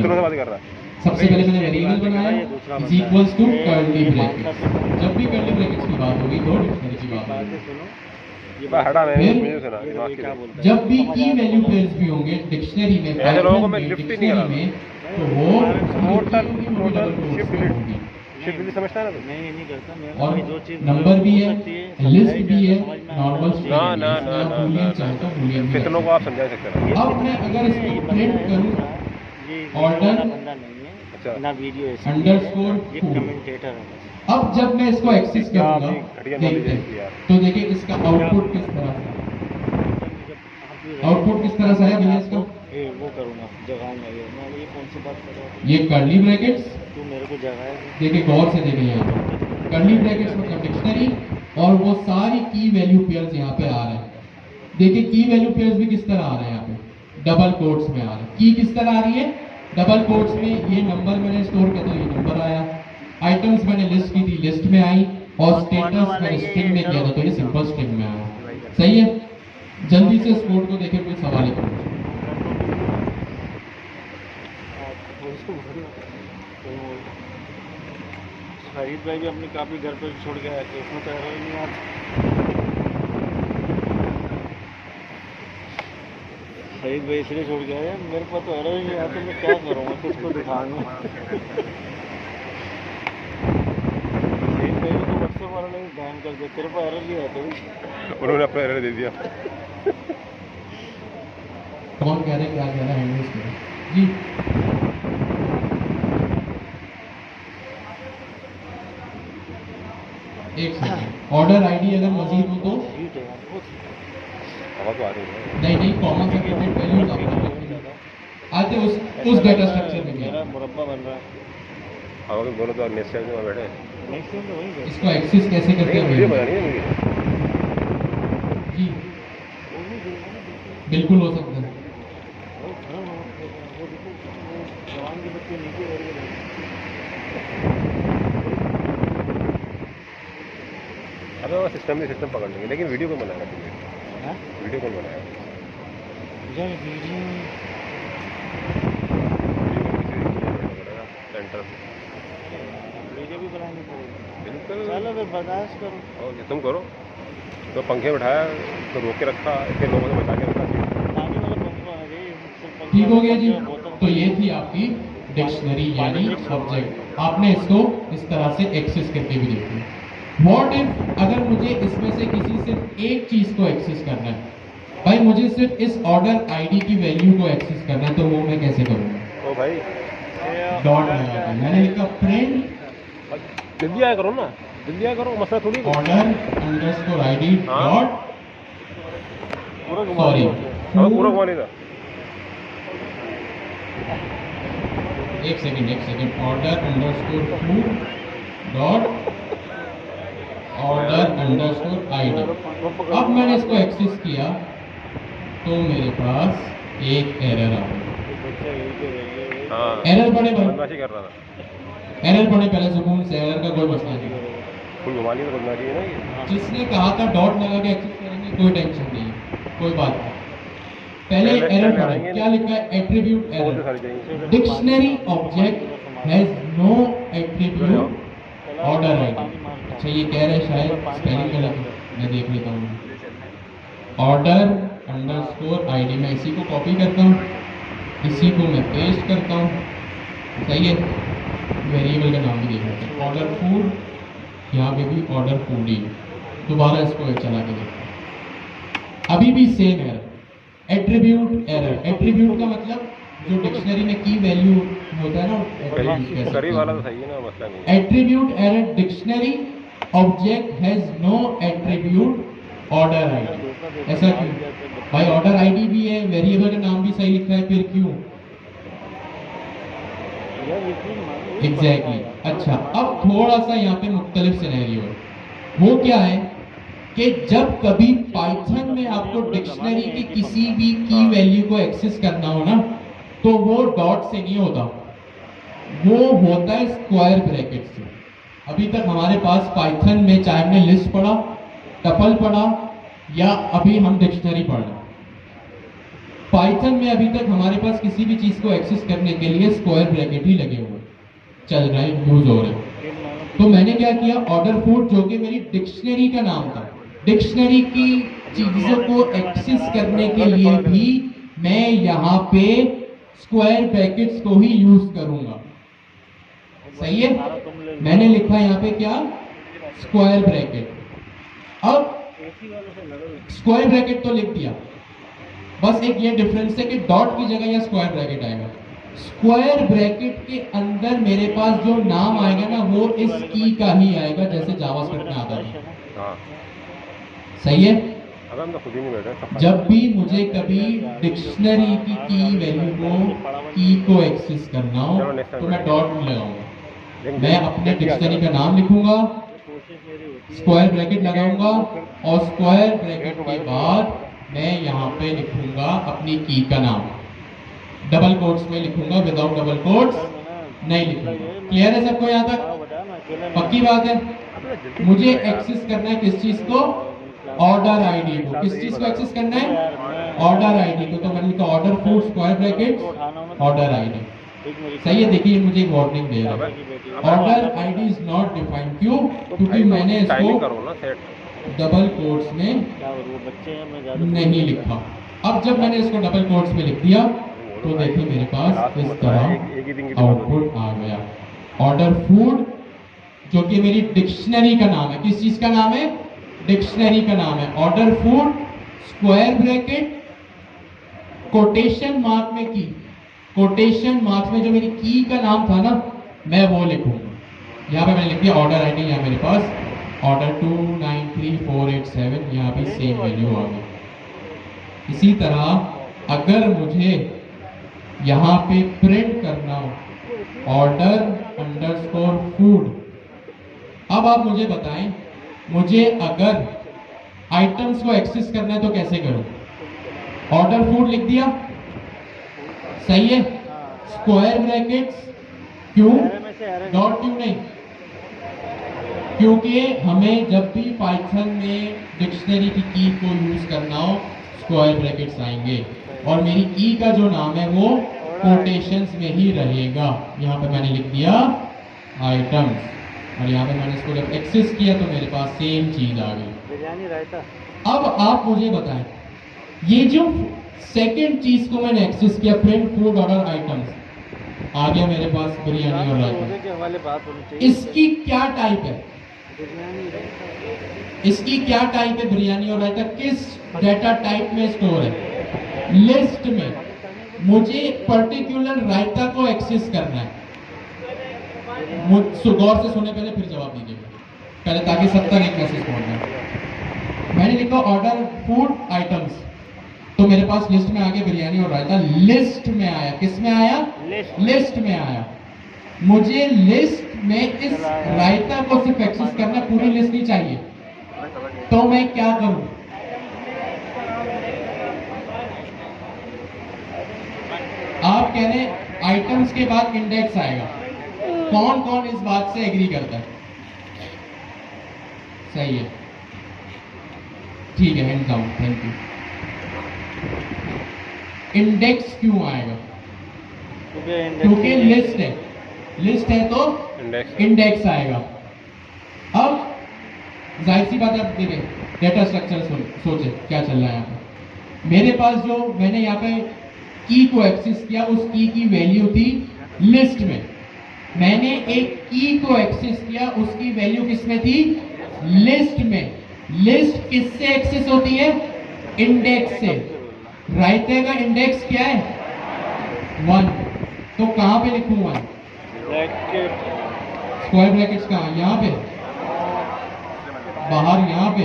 S1: सबसे पहले मैंने वेरिएबल बनाया is equals to curly brackets. जब भी कर्ली ब्रैकेट्स की बात होगी तो डिक्शनरी की बात होगी। जब भी की वैल्यू पेयर्स भी होंगे डिक्शनरी में, डिक्शनरी में, तो वो
S2: समझता है ना?
S3: नहीं ये नहीं करता मैं।
S1: और
S3: जो चीज
S1: नंबर भी है, लिस्ट भी है, नॉर्मल बूलियन चाहे तो बूलियन।
S2: कितनों को आप समझा सकते हैं?
S1: अब मैं अगर इसको प्रिंट करूं, ऑर्डर
S3: ना वीडियो
S1: अंडरस्कोर
S3: ये कमेंटेटर है।
S1: अब जब मैं इसको एक्सेस करूंगा, देखते हैं तो देखिए इसका आउटपुट किस तरह से, आउटपुट किस तरह से आया भैया इसका।
S3: वो करूंगा जगाऊंगा मैं, ये कौन सी बात कर रहा हूँ?
S1: ये कर्ली ब्रैकेट्स,
S3: तू मेरे को जगाए।
S1: देखिए गौर से देखिए, यहाँ कर्ली ब्रैकेट्स मतलब डिक्शनरी, और वो सारी की वैल्यू पेयर्स यहाँ पे आ रहे हैं। देखिए की वैल्यू पेयर्स भी किस तरह आ रहे हैं, यहाँ पे डबल कोट्स में आ रहे हैं। की किस तरह आ रही है? डबल कोट्स में। ये नंबर मैंने स्टोर किया तो ये नंबर आया, आइटम्स मैंने लिस्ट की थी, लिस्ट में आई, और स्टेटस मैंने स्ट्रिंग में किया था तो ये सिंपल स्ट्रिंग में आया। सही है। जल्दी से इस कोड को देखें, कोई सवाल है?
S3: फरीद भाई भी अपनी कापी घर पे छोड़ के आए थे, उसमें तो एरर नहीं आता। फरीद भाई इसलिए छोड़ के आए, मेरे पास तो एरर ही नहीं आता, मैं क्या करूँगा, किसको दिखाऊंगा? फरीद भाई को व्हाट्सएप वाला ने बैन कर दिया, तेरे पास एरर नहीं आता।
S2: उन्होंने अपना एरर दे दिया।
S1: कौन कह रहे हैं, क्या कह रहा है जी? एक सेकंड, ऑर्डर आईडी अगर मजीद हो तो नहीं, कॉमा सेपरेटेड वैल्यूज आते उस डाटा स्ट्रक्चर में क्या
S3: मुरब्बा बन रहा है।
S2: अगर बोलो तो नेक्स्ट टाइम में बैठे,
S3: नेक्स्ट टाइम तो वही है।
S1: इसको एक्सेस कैसे करते हैं?
S2: वीडियो बनानी है मुझे
S1: जी, बिल्कुल हो सकता है।
S3: जवान के बच्चे नीचे
S2: अब वो सिस्टम पकड़ लेंगे, लेकिन वीडियो कौन बनाएगा? वीडियो कौन बनाएगा? सेंटर
S3: वीडियो भी बनानी पड़ेगी।
S2: बिल्कुल,
S3: चलो फिर बर्दाश्त करो।
S2: और तुम करो तो पंखे बिठाया तो रोक के रखा, इतने लोगों ने बचा के रखा।
S1: ठीक हो गया जी। तो ये थी आपकी डिक्शनरी यानी ऑब्जेक्ट। आपने इसको इस तरह से एक्सेस करके भी देखी। व्हाट इफ अगर मुझे इसमें से किसी सिर्फ एक चीज को एक्सेस करना है, भाई मुझे सिर्फ इस ऑर्डर आईडी की वैल्यू को एक्सेस करना है, तो वो मैं कैसे करूँगा?
S2: ओ भाई
S1: डॉट लगा के मैंने लिखा प्रिंट,
S2: जल्दी आया करो ना, जल्दी आया करो, मसला थोड़ी।
S1: Order underscore ID dot, sorry
S2: पूरा घुमा लेगा।
S1: एक second, order underscore food dot order underscore ID. अब मैंने इसको एक्सेस किया तो मेरे पास एक एरर आ गई। एरर पड़े
S2: कर रहा था,
S1: एरर पड़े पहले सुकून से, एरर का कोई मसला नहीं।
S2: फुल घुमा लिया तो है ना ये।
S1: जिसने कहा था डॉट लगा के एक्सेस करेंगे, कोई टेंशन नहीं, कोई बात नहीं। पहले एरर पड़े, क्या लिखा है? Attribute error, dictionary object has no attribute order ID. अच्छा ये कह रहे हैं शायद स्पेलिंग गलत है, मैं देख लेता हूँ। ऑर्डर अंडरस्कोर आईडी, मैं इसी को कॉपी करता हूँ, इसी को मैं पेस्ट करता हूँ। सही है। वेरिएबल का नाम भी देख लेते हैं। ऑर्डर फूड, यहाँ पे भी ऑर्डर फूड ही है। दोबारा इसको चला के देखते हैं, अभी भी same error, attribute error. Attribute का मतलब जो डिक्शनरी में की वैल्यू होता है ना,
S2: करी वाला तो सही है ना, मसला नहीं है।
S1: Attribute error, dictionary object has no attribute order ID. ऐसा क्यों भाई? ऑर्डर आईडी भी है, वेरिएबल का नाम भी सही लिखा है, फिर क्यों? एग्जैक्टली अच्छा, अब थोड़ा सा यहाँ पे मुख्तलिफ सिनेरियो है। वो क्या है कि जब कभी पाइथन में आपको डिक्शनरी की किसी भी की वैल्यू को एक्सेस करना हो ना, तो वो डॉट से नहीं होता, वो होता है स्क्वायर ब्रैकेट से। अभी तक हमारे पास पाइथन में, चाहे हमने लिस्ट पढ़ा, टपल पढ़ा या अभी हम डिक्शनरी पढ़ रहे, पाइथन में अभी तक हमारे पास किसी भी चीज को एक्सेस करने के लिए स्क्वायर ब्रैकेट ही लगे हुए चल रहे हैं, यूज हो रहे हैं। तो मैंने क्या किया, ऑर्डर फूड जो कि मेरी डिक्शनरी का नाम था, डिक्शनरी की चीजों को एक्सेस करने के लिए भी मैं यहाँ पे स्क्वायर ब्रैकेट्स को ही यूज करूंगा। सही है, मैंने लिखा यहाँ पे क्या, स्क्वायर ब्रैकेट। अब स्क्वायर ब्रैकेट तो लिख दिया, बस एक ये डिफरेंस है कि डॉट की जगह या स्क्वायर ब्रैकेट आएगा। स्क्वायर ब्रैकेट के अंदर मेरे पास जो नाम आएगा ना, वो इस की का ही आएगा, जैसे जावास्क्रिप्ट में आता है।
S2: हाँ।
S1: सही है।
S2: अगर हम तो खुद ही नहीं बैठे,
S1: जब भी मुझे कभी डिक्शनरी की वैल्यू को एक्सेस करना हो तो मैं डॉट नहीं लगाऊंगा, मैं अपने डिक्शनरी का नाम लिखूंगा, स्क्वायर ब्रैकेट लगाऊंगा और स्क्वायर ब्रैकेट के बाद मैं यहाँ पे लिखूंगा अपनी की का नाम, डबल कोट्स में लिखूंगा, विदाउट डबल कोट्स नहीं लिखूंगा। क्लियर है सबको यहाँ तक? पक्की बात है। मुझे एक्सेस करना है किस चीज को, ऑर्डर आईडी को। किस चीज को एक्सेस करना है, ऑर्डर आईडी को। तो मैंने लिखा order food square bracket order ID. सही है, देखिए मुझे एक वार्निंग दे रहा है, order ID is not defined. क्यों? क्योंकि मैंने इसको डबल कोट्स में नहीं लिखा। अब जब मैंने इसको डबल कोट्स में लिख दिया तो देखिए मेरे पास इस तरह आउटपुट आ गया, ऑर्डर फूड, जो कि मेरी डिक्शनरी का नाम है। किस चीज का नाम है, डिक्शनरी का नाम है। Order food square bracket quotation mark में की, कोटेशन मार्क्स में जो मेरी की का नाम था ना, मैं वो लिखूंगा। यहाँ पे मैंने लिख दिया ऑर्डर आईडी, यहाँ मेरे पास ऑर्डर 293487, यहाँ भी सेम वैल्यू आ गई। इसी तरह अगर मुझे यहाँ पे प्रिंट करना हो ऑर्डर अंडरस्कोर फूड, अब आप मुझे बताएं, मुझे अगर आइटम्स को एक्सेस करना है तो कैसे करूं? ऑर्डर फूड लिख दिया, सही है, स्क्वायर ब्रैकेट्स, क्यों डॉट क्यों नहीं? क्योंकि हमें जब भी पाइथन में डिक्शनरी की को यूज करना हो स्क्वायर ब्रैकेट्स आएंगे, और मेरी की का जो नाम है वो कोटेशंस में ही रहेगा। यहाँ पे मैंने लिख दिया आइटम्स, और यहाँ पे मैंने इसको जब एक्सेस किया तो मेरे पास सेम चीज आ गई। अब आप मुझे बताएं, ये जो सेकंड चीज को मैंने एक्सेस किया, प्रिंट फूड ऑर्डर आइटम्स, आ गया मेरे पास बिरयानी और रायता। इसकी क्या टाइप है, इसकी क्या टाइप है बिरयानी और रायता? किस डेटा टाइप में स्टोर है? लिस्ट में। मुझे पर्टिकुलर रायता को एक्सेस करना है। गौर से सुने, पहले फिर जवाब दीजिए पहले, ताकि सब तक एक मैसेज पहुंच जाए। मैंने लिखा ऑर्डर फूड आइटम्स, तो मेरे पास लिस्ट में आ गया बिरयानी और रायता। लिस्ट में आया, किस में आया? लिस्ट में आया। मुझे लिस्ट में इस रायता को सिर्फ एक्सेस करना, पूरी लिस्ट नहीं चाहिए। तो मैं क्या करूं? आप कह रहे हैं आइटम्स के बाद इंडेक्स आएगा, कौन कौन इस बात से एग्री करता है? सही है, ठीक है, hand down, thank you. Index क्यों आएगा? क्योंकि लिस्ट है, लिस्ट है तो इंडेक्स आएगा। अब जाहिर सी बात है, आप देखें डेटा स्ट्रक्चर सोचे क्या चल रहा है यहाँ पे। मेरे पास जो मैंने यहाँ पे की को एक्सेस किया, उस की वैल्यू थी लिस्ट में। मैंने एक की को एक्सेस किया, उसकी वैल्यू किसमें थी? लिस्ट में। लिस्ट किससे एक्सेस होती है? इंडेक्स से। रायते का इंडेक्स क्या है? 1। तो कहां पे लिखूं 1?
S3: ब्रैकेट
S1: स्क्वायर ब्रैकेट्स कहां? यहां पे, बाहर यहां पे,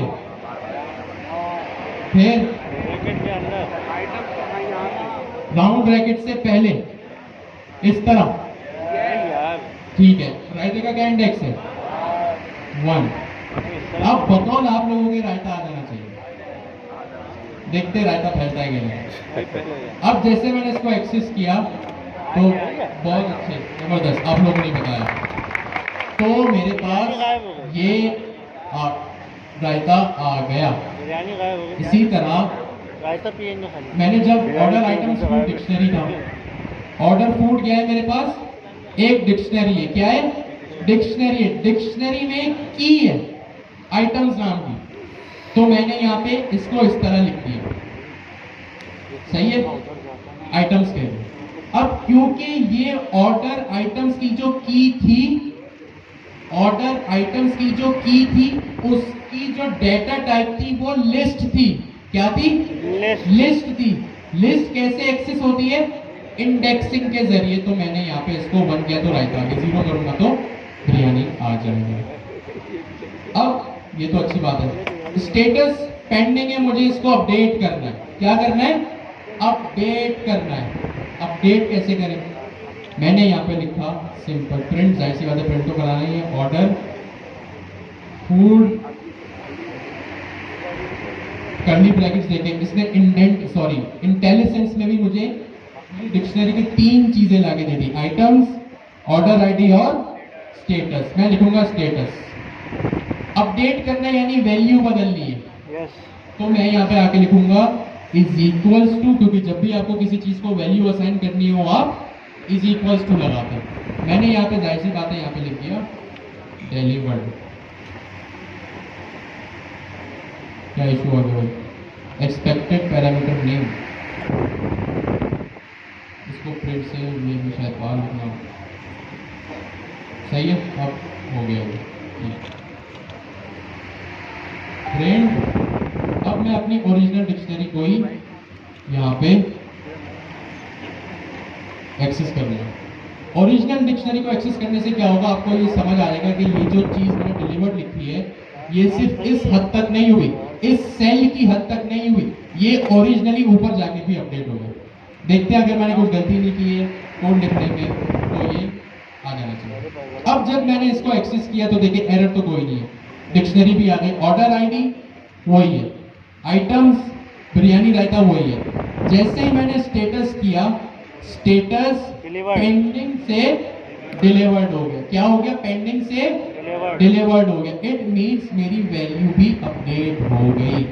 S1: फिर
S3: ब्रैकेट के अंदर
S1: राउंड ब्रैकेट से पहले इस तरह।
S3: नहीं यार,
S1: ठीक है, रायते का क्या इंडेक्स है? 1। अब बतौल आप लोगों के रायता आ जाना चाहिए। देखते रायता फैलता है कि नहीं।
S3: पहले
S1: अब जैसे मैंने इसको एक्सेस किया तो बहुत अच्छे, जबरदस्त, आप लोगों ने बताया। तो मेरे पास ये रायता आ गया।
S3: बिरयानी गायब हो गई।
S1: इसी तरह
S3: रायता पिएंगे खाली।
S1: मैंने जब ऑर्डर आइटम्स फूड डिक्शनरी था, ऑर्डर फूड क्या है मेरे पास? एक डिक्शनरी है। क्या है? डिक्शनरी है। डिक्शनरी में की है आइटम्स नाम की, तो मैंने यहाँ पे इसको इस तरह लिख दिया। सही है, आइटम्स के लिए। अब क्योंकि ये ऑर्डर आइटम्स की जो की थी, ऑर्डर आइटम्स की जो की थी, उसकी जो डेटा टाइप थी वो लिस्ट थी। क्या थी? लिस्ट थी। लिस्ट कैसे एक्सेस होती है? इंडेक्सिंग के जरिए। तो मैंने यहाँ पे इसको 1 किया तो रायता आगे, 0 करूंगा तो बिरयानी आ जाएगा। अब ये तो अच्छी बात है। स्टेटस पेंडिंग है, मुझे इसको अपडेट करना है। क्या करना है? अपडेट करना है। अपडेट कैसे करें? मैंने यहाँ पे लिखा सिंपल प्रिंट, जाहिर सी बात है प्रिंट तो कराना ही है। ऑर्डर फूड कर्ली ब्रैकेट्स देखें, इसने इंडेंट सॉरी इंटेलिजेंस में भी मुझे डिक्शनरी की 3 चीजें लाके दे दी, आइटम्स, ऑर्डर आईडी और स्टेटस। मैं लिखूंगा स्टेटस। अपडेट करना यानी वैल्यू बदलनी है।
S3: यस,
S1: तो मैं यहाँ पे आके लिखूंगा इज इक्वल्स टू, क्योंकि जब भी आपको किसी चीज को वैल्यू असाइन करनी हो आप इज इक्वल्स टू लगाते हैं। मैंने यहाँ पे जाहिर सी बात है यहाँ पे लिख दिया डिलीवर्ड। क्या इशू आ गया भाई? एक्सपेक्टेड पैरामीटर नेम, इसको प्रिंट से ये भी शायद बाहर लिखना। सही है, अब हो गया प्रिंट। अब मैं अपनी ओरिजिनल डिक्शनरी को ही यहाँ पे एक्सेस कर लूँगा। ओरिजिनल डिक्शनरी को एक्सेस करने से क्या होगा, आपको ये समझ आएगा कि ये जो चीज़ मैंने डिलीवर्ड लिखी है ये सिर्फ इस हद तक नहीं हुई, इस सेल की हद तक नहीं हुई, ये ओरिजिनली ऊपर जाके भी अपडेट हो गया। देखते हैं अगर मैंने कुछ गलती नहीं की है कोड लिखने में तो ये आ जाना चाहिए। अब जब मैंने इसको एक्सेस किया तो देखिए एरर तो कोई नहीं है, डिक्शनरी भी आ गई, ऑर्डर आईडी वही है, आइटम्स बिरयानी रायता वही है। जैसे ही मैंने स्टेटस किया, स्टेटस पेंडिंग से डिलीवर्ड हो गया। क्या हो गया? पेंडिंग से डिलीवर्ड हो गया। इट मींस मेरी वैल्यू भी अपडेट हो गई।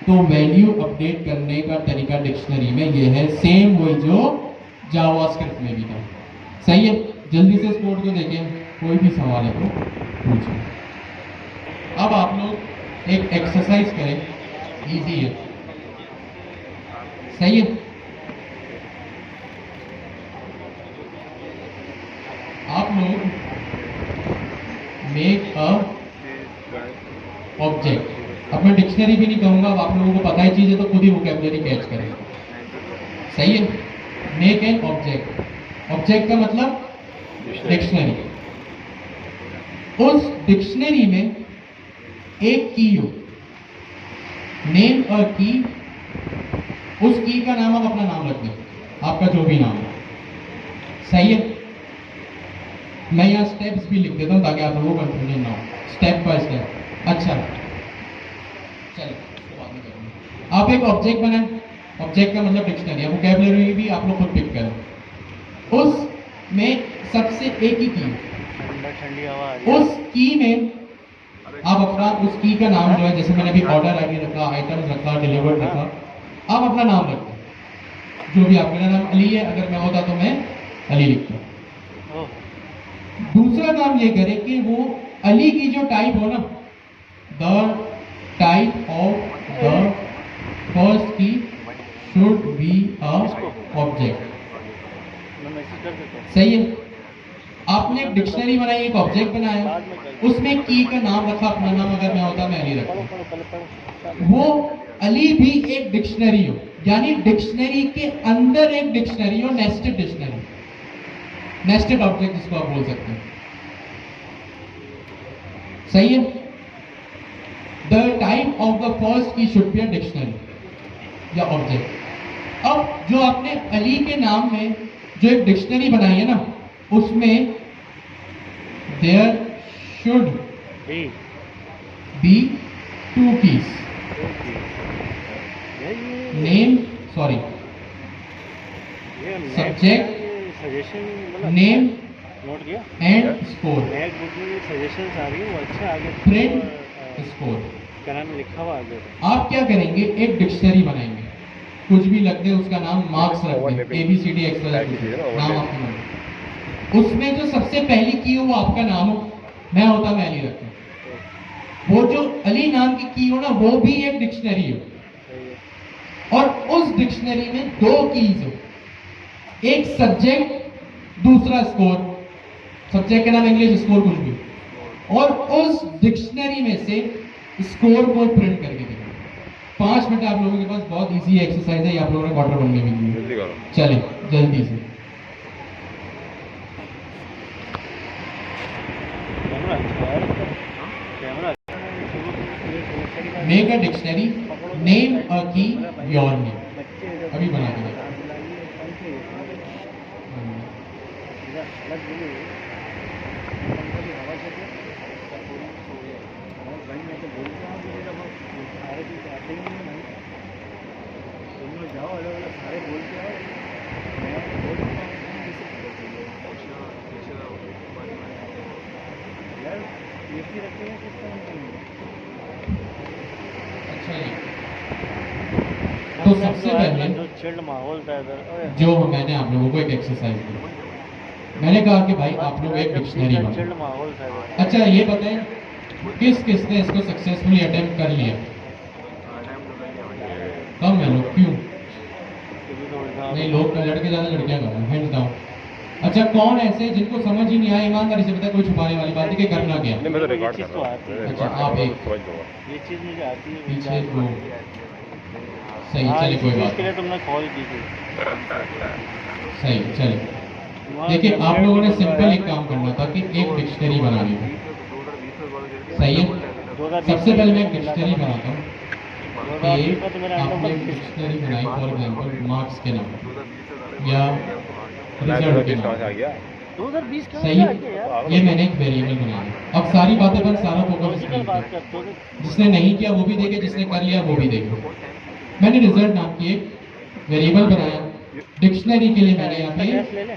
S1: तो वैल्यू अपडेट करने का तरीका डिक्शनरी में ये है, सेम वही जो जावास्क्रिप्ट में भी था। सही है, जल्दी से इस कोड को देखें, कोई भी सवाल है तो पूछें। अब आप लोग एक एक्सरसाइज करें, इजी है। सही है, आप लोग मेक अ ऑब्जेक्ट। अब मैं डिक्शनरी भी नहीं कहूंगा, अब आप लोगों को पता ही चीज है तो खुद ही वोकैबुलरी कैच करें। सही है, मेक एन ऑब्जेक्ट। ऑब्जेक्ट का मतलब डिक्शनरी। उस डिक्शनरी में एक की हो, नेम अ की, उस की का नाम आप अपना नाम रख दें, आपका जो भी नाम है। सही है, मैं यहाँ स्टेप्स भी लिख देता हूँ ताकि आप लोगों को कंफ्यूजन ना हो, स्टेप बाय स्टेप। अच्छा चलिए, आप एक ऑब्जेक्ट बनाएं। ऑब्जेक्ट का मतलब डिक्शनरी है, वोकैबुलरी भी आप लोग खुद पिक करें। उस में सबसे एक ही की,
S3: ठंडी हवा आ रही है।
S1: उस की में आप अपना उस की का नाम जो है, जैसे मैंने अभी ऑर्डर आईडी रखा, आइटम्स रखा, डिलीवर्ड रखा, आप अपना नाम रखें जो भी आप। मेरा नाम अली है, अगर मैं होता तो मैं अली लिखता। दूसरा काम ये करें कि वो अली की जो टाइप हो ना, the type of the first की शुड बी अ ऑब्जेक्ट।
S3: मैं मैसेज कर देता हूँ।
S1: सही है, आपने एक डिक्शनरी बनाई, एक ऑब्जेक्ट बनाया, उसमें की का नाम रखा, अपना नाम अगर मैं होता मैं अली रखता। वो अली भी एक डिक्शनरी हो, यानी डिक्शनरी के अंदर एक डिक्शनरी हो, नेस्टेड डिक्शनरी, नेस्टेड ऑब्जेक्ट जिसको आप बोल सकते हैं। सही है। The type of the first की शुड बी अ डिक्शनरी या ऑब्जेक्ट। अब जो आपने अली के नाम में जो एक डिक्शनरी बनाई है ना, उसमें there should be 2 keys, name, sorry, subject,
S3: suggestion,
S1: name
S3: note किया
S1: एंड स्कोर,
S3: नैक बुक में सजेशंस आ रही है वो अच्छा आगे
S1: प्रिंट स्कोर।
S3: क्या नाम है लिखा हुआ आगे।
S1: आप क्या करेंगे, एक डिक्शनरी बनाएंगे, कुछ भी लग दे, उसका नाम मार्क्स रख दें, ABCD एक्सप्रेस, नाम आपकी मर्जी। उसमें जो सबसे पहली की हो वो आपका नाम हो, मैं होता मैं अली रखता। वो जो अली नाम की हो ना, वो भी एक डिक्शनरी हो, और उस डिक्शनरी में 2 कीज हो, एक सब्जेक्ट, दूसरा स्कोर। सब्जेक्ट का नाम इंग्लिश, स्कोर कुछ भी, और उस डिक्शनरी में से स्कोर को प्रिंट करके देंगे। 5 मिनट आप लोगों के पास, बहुत इजी एक्सरसाइज है, ये आप लोगों ने क्वार्टर बनने में दी
S2: जल्दी करो।
S1: चले जल्दी से। मेक अ डिक्शनरी, नेम अ की, योर नेम। अभी बना के देखो। अच्छा जी, तो सबसे पहले
S3: जो चिल्ड माहौल था इधर,
S1: जो मैंने आप लोगों को एक एक्सरसाइज दी, मैंने कहा कि भाई आप लोग एक डिक्शनरी
S3: चिल्ड
S1: बनाओ।
S3: माहौल था इधर।
S1: अच्छा ये बताएं, किस किसने इसको सक्सेसफुली अटेम्प्ट कर लिया? कम है लोग, क्यों? नहीं, लोग तो लड़के ज्यादा, लड़कियां कम है, हैंड्स डाउन। अच्छा, कौन ऐसे जिनको समझ ही नहीं आया, ईमानदारी से बताए, कोई छुपाने वाली बात नहीं कि करना क्या?
S2: नहीं, मैं तो रिकॉर्ड कर रहा हूँ।
S3: अच्छा,
S2: रिकॉर्ड
S1: आप
S2: कर रहा हूँ,
S1: एक-
S2: समझ लूंगा।
S3: ये चीज़ मुझे आती है।
S1: पीछे वो सही,
S3: हाँ,
S1: चले
S3: इसी
S1: कोई
S3: चीज़
S1: बात
S3: के लिए
S1: नहीं।
S3: तुमने कॉल की थी।
S1: सही, चले।
S3: वहाँ
S1: देखिए, आप
S3: टेम्पलेट
S1: लोगों ने
S3: भी
S1: सिंपल
S3: बनवाया
S1: एक काम करना था कि एक डिक्शनरी बनानी थी। सही है।
S3: 2020
S1: सबसे पहले मैं एक
S3: में
S1: डिक्शनरी बनाता हूँ।
S3: 2020 में तो मेरा
S1: आपने
S3: अंडर
S1: डिक्शनरी बनाई, फॉर एग्जाम्पल मार्क्स के नाम या
S2: मैं
S1: रिजल्ट के
S2: 2020 कहाँ से आ
S1: नाम।
S2: गया?
S3: 2020 कहाँ
S1: सही
S3: से आ
S1: है।
S3: गया यार?
S1: ये मैंने एक वेरिएबल बनाया। अब सारी बातें बंद, सारा फोकस
S3: लॉजिकल
S1: स्क्रीन
S3: बात
S1: पे।
S3: करते हो।
S1: जिसने नहीं किया वो भी देखे, जिसने कर लिया वो भी देखे। मैंने रिजल्ट नाम की एक वेरिएबल बनाया। डिक्शनरी के लिए मैंने यहाँ पे
S3: टेस्ट ले ले।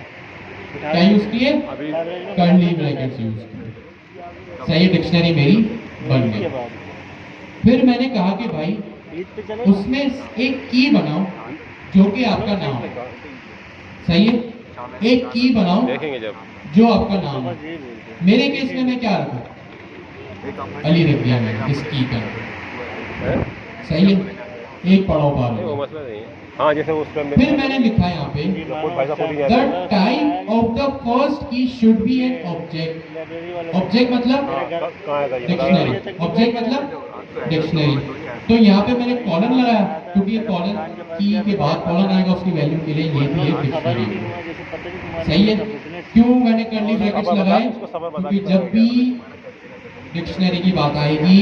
S1: क्या यूज किए?
S2: अभी
S1: कर्ली ब्रैकेट्स यूज किए। सही, डिक्शनरी मेरी बन
S3: के
S1: गई।
S3: बाद
S1: फिर मैंने कहा कि भाई
S3: ईद पे चले
S1: उसमें एक की बनाओ जो कि आपका नाम है। सही है। एक की बनाओ
S2: देखेंगे जब।
S1: जो आपका नाम है।
S3: बस यही बोलते हैं।
S1: मेरे केस में मैं क्या रखूं? अली रख दिया मैंने इस की का।
S2: हैं?
S1: सही है। एक पढ़ो पार
S2: नहीं,
S1: हो
S2: वो
S1: गया।
S2: मसला नहीं है। हाँ, जैसे उस टाइम
S1: फिर मैंने लिखा है यहाँ पे,
S2: कोई भाई साहब खुद ही नहीं
S1: द
S2: आता।
S1: टाइप ऑफ द फर्स्ट की should be an object.
S3: Library वाले
S1: ऑब्जेक्ट मतलब
S2: हाँ, कहाँ आएगा ये बता रहा हूँ।
S1: डिक्शनरी, ऑब्जेक्ट मतलब डिक्शनरी। तो यहाँ पे मैंने कॉलन लगाया, क्योंकि ये कॉलन की के बाद कॉलन आएगा उसकी वैल्यू के लिए, ये भी एक
S3: खबर ही
S1: डिक्शनरी
S3: नहीं
S1: है।
S3: हुआ जैसे पता नहीं तुम्हारे
S1: सही है।
S3: बिजनेस
S1: क्यों मैंने कर्ली ब्रैकेट्स
S2: खबर बता,
S1: लगाए?
S2: उसको खबर बता
S1: क्योंकि
S2: कि
S1: जब
S2: क्या
S1: भी डिक्शनरी की बात आएगी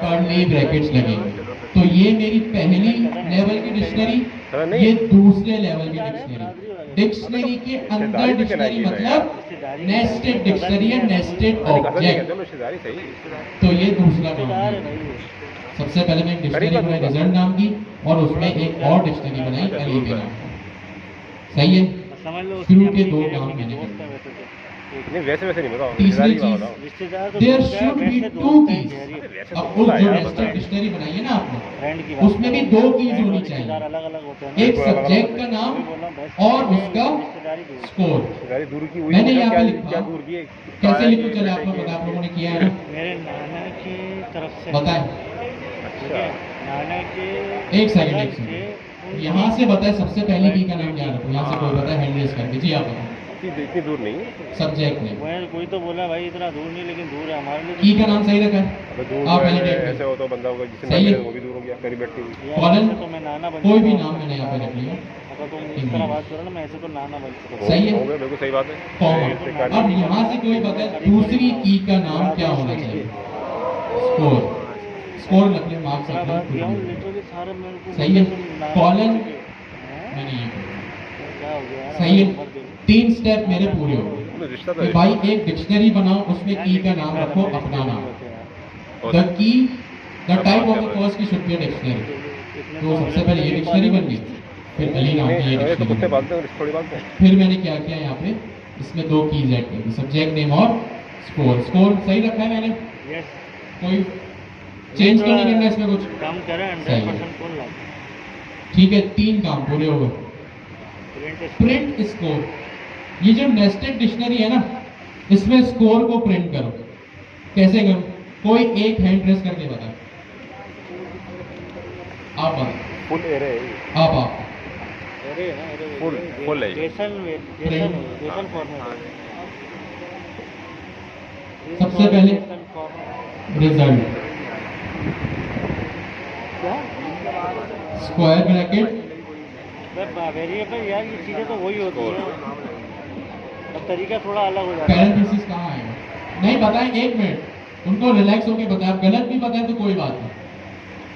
S1: कर्ली ब्रैकेट्स लगेंगे। तो ये मेरी पहली लेवल की डिक्शनरी, ये दूसरे लेवल की डिक्शनरी। डिक्शनरी के अंदर डिक्शनरी मतलब नेस्टेड डिक्शनरी है, नेस्टेड
S2: नहीं, कसर नहीं
S1: ऑब्जेक्ट।
S2: करते, रिश्तेदारी सही है।
S1: तो ये दूसरा काम
S3: रिश्तेदार है
S1: है।
S3: भाई ये।
S1: सबसे पहले मैं एक डिक्शनरी बनाई रिजल्ट नाम की, और उसमें एक और डिक्शनरी बनाई अली के नाम की। सही है।
S3: समझ लो
S1: शुरू के 2 काम मैंने
S3: दोस्त
S1: किए।
S3: है वैसे तो।
S2: नहीं, वैसे नहीं बताओ,
S1: तीसरी
S2: रिश्तेदारी की बात
S1: चीज,
S2: बताओ।
S3: रिश्तेदार तो
S1: देयर
S3: दोस्त है,
S1: शुड बी
S3: वैसे
S1: 2
S3: दोस्त है,
S1: कीज।
S3: गहरी
S2: वैसे
S1: अब
S2: तो
S1: उस
S2: बोला
S1: जो
S2: यार,
S1: नेस्टेड डिक्शनरी बनाई है ना आपने,
S3: फ्रेंड की बात
S1: उसमें भी
S3: करो।
S1: 2 कीज
S3: फ्रेंड
S1: होनी
S3: और रिश्तेदार
S1: चाहिए।
S3: अलग-अलग होते हैं ना।
S1: एक सब्जेक्ट का नाम
S3: बोला बेस्ट
S1: और
S3: फ्रेंड है,
S1: उसका
S3: रिश्तेदारी दोस्त।
S1: स्कोर।
S2: रिश्तेदारी दूर की हुई
S1: मैंने
S2: है,
S1: यहाँ
S2: क्या
S1: पे लिखा,
S2: क्या दूर की है?
S1: कैसे
S2: ताया
S1: लिखूं?
S2: की,
S1: चले
S2: बेटे
S1: आपको
S2: की,
S1: पता, आप लोगों ने किया है ना,
S3: मेरे नाना के तरफ से
S1: बताएं।
S3: ठीक है, नाना के
S1: एक सेकंड,
S3: बगल
S1: एक सेकंड।
S3: से
S1: यहाँ से बताएं सबसे पहले की का नाम क्या रखो? यहाँ से कोई बताए, हैंड रेज करके। जी आप बताएं।
S2: इतनी दूर नहीं है।
S1: Subject name.
S3: मैं कोई तो बोला भाई इतना दूर नहीं, लेकिन दूर है हमारे लिए।
S1: की का नाम सही रखा है?
S2: अबे दूर
S1: आप
S2: जो
S1: पहले
S2: है,
S1: देख लो।
S2: ऐसे हो तो बंदा होगा जिससे
S1: सही है।
S2: वो भी दूर हो गया, करीब बैठती हुई।
S1: कॉलन
S3: तो मैं नाना बन
S1: कोई भी
S3: सकता हूँ।
S1: नाम मैंने यहाँ पे रख लिया।
S3: अगर तुम इस तरह बात करो ना, मैं ऐसे तो नाना बन सकता हूँ।
S1: सही है।
S2: हो गया, बिल्कुल सही बात है।
S1: कॉमन।
S2: इससे
S1: अब
S2: कार्य-
S1: यहाँ से कोई बताए दूसरी की का नाम क्या होना चाहिए? स्कोर। स्कोर रख ले, मार्क्स
S3: इतना
S1: रख
S3: बात किया हूँ
S1: ले।
S3: लिटरली सारे मेरे को।
S1: सही है।
S3: नाना
S1: कॉलन
S3: बन चुके हैं।
S1: मैंने ये
S3: क्या हो गया यार,
S1: सही है।
S3: हमारी उम्र देखो।
S1: 3 स्टेप मेरे पूरे हो गए
S2: नहीं, रिश्ता तो
S1: कि भाई एक डिक्शनरी बनाओ, उसमें की का नाम रखो, अपना नाम। The key the type of the first की शुड बी डिक्शनरी। तो सबसे पहले ये डिक्शनरी बन गई, फिर अली नाम की ये
S2: ये तो कुत्ते
S1: डिक्शनरी।
S2: पालते हैं, थोड़ी बात है।
S1: फिर मैंने क्या किया यहाँ पे, इसमें 2 कीज ऐड कर दी, सब्जेक्ट नेम और स्कोर। स्कोर सही रखा है मैंने,
S3: यस।
S1: कोई चेंज तो नहीं करना इसमें कुछ।
S3: काम करें
S1: सही है।
S3: 100% कौन लाए?
S1: ठीक है, 3 काम पूरे हो गए। प्रिंट स्कोर, ये जो नेस्टेड डिक्शनरी है ना, इसमें स्कोर को प्रिंट करो। कैसे करो? कोई एक हैंड रेस करके बता। आप बता।
S2: फुल एरे
S1: आप
S3: अरे ना, अरे
S2: फुल है ये।
S3: JSON format.
S1: सबसे पहले रिजल्ट,
S3: क्या?
S1: स्क्वायर ब्रैकेट,
S3: वेरिएबल यार, ये चीज़ें तो वही होती है, अब तरीका थोड़ा अलग हो जाता है।
S1: पैरेंथेसिस कहाँ आएगा? नहीं बताएं, 1 मिनट, उनको रिलैक्स होके बताएं। आप गलत भी बताएं तो कोई बात नहीं,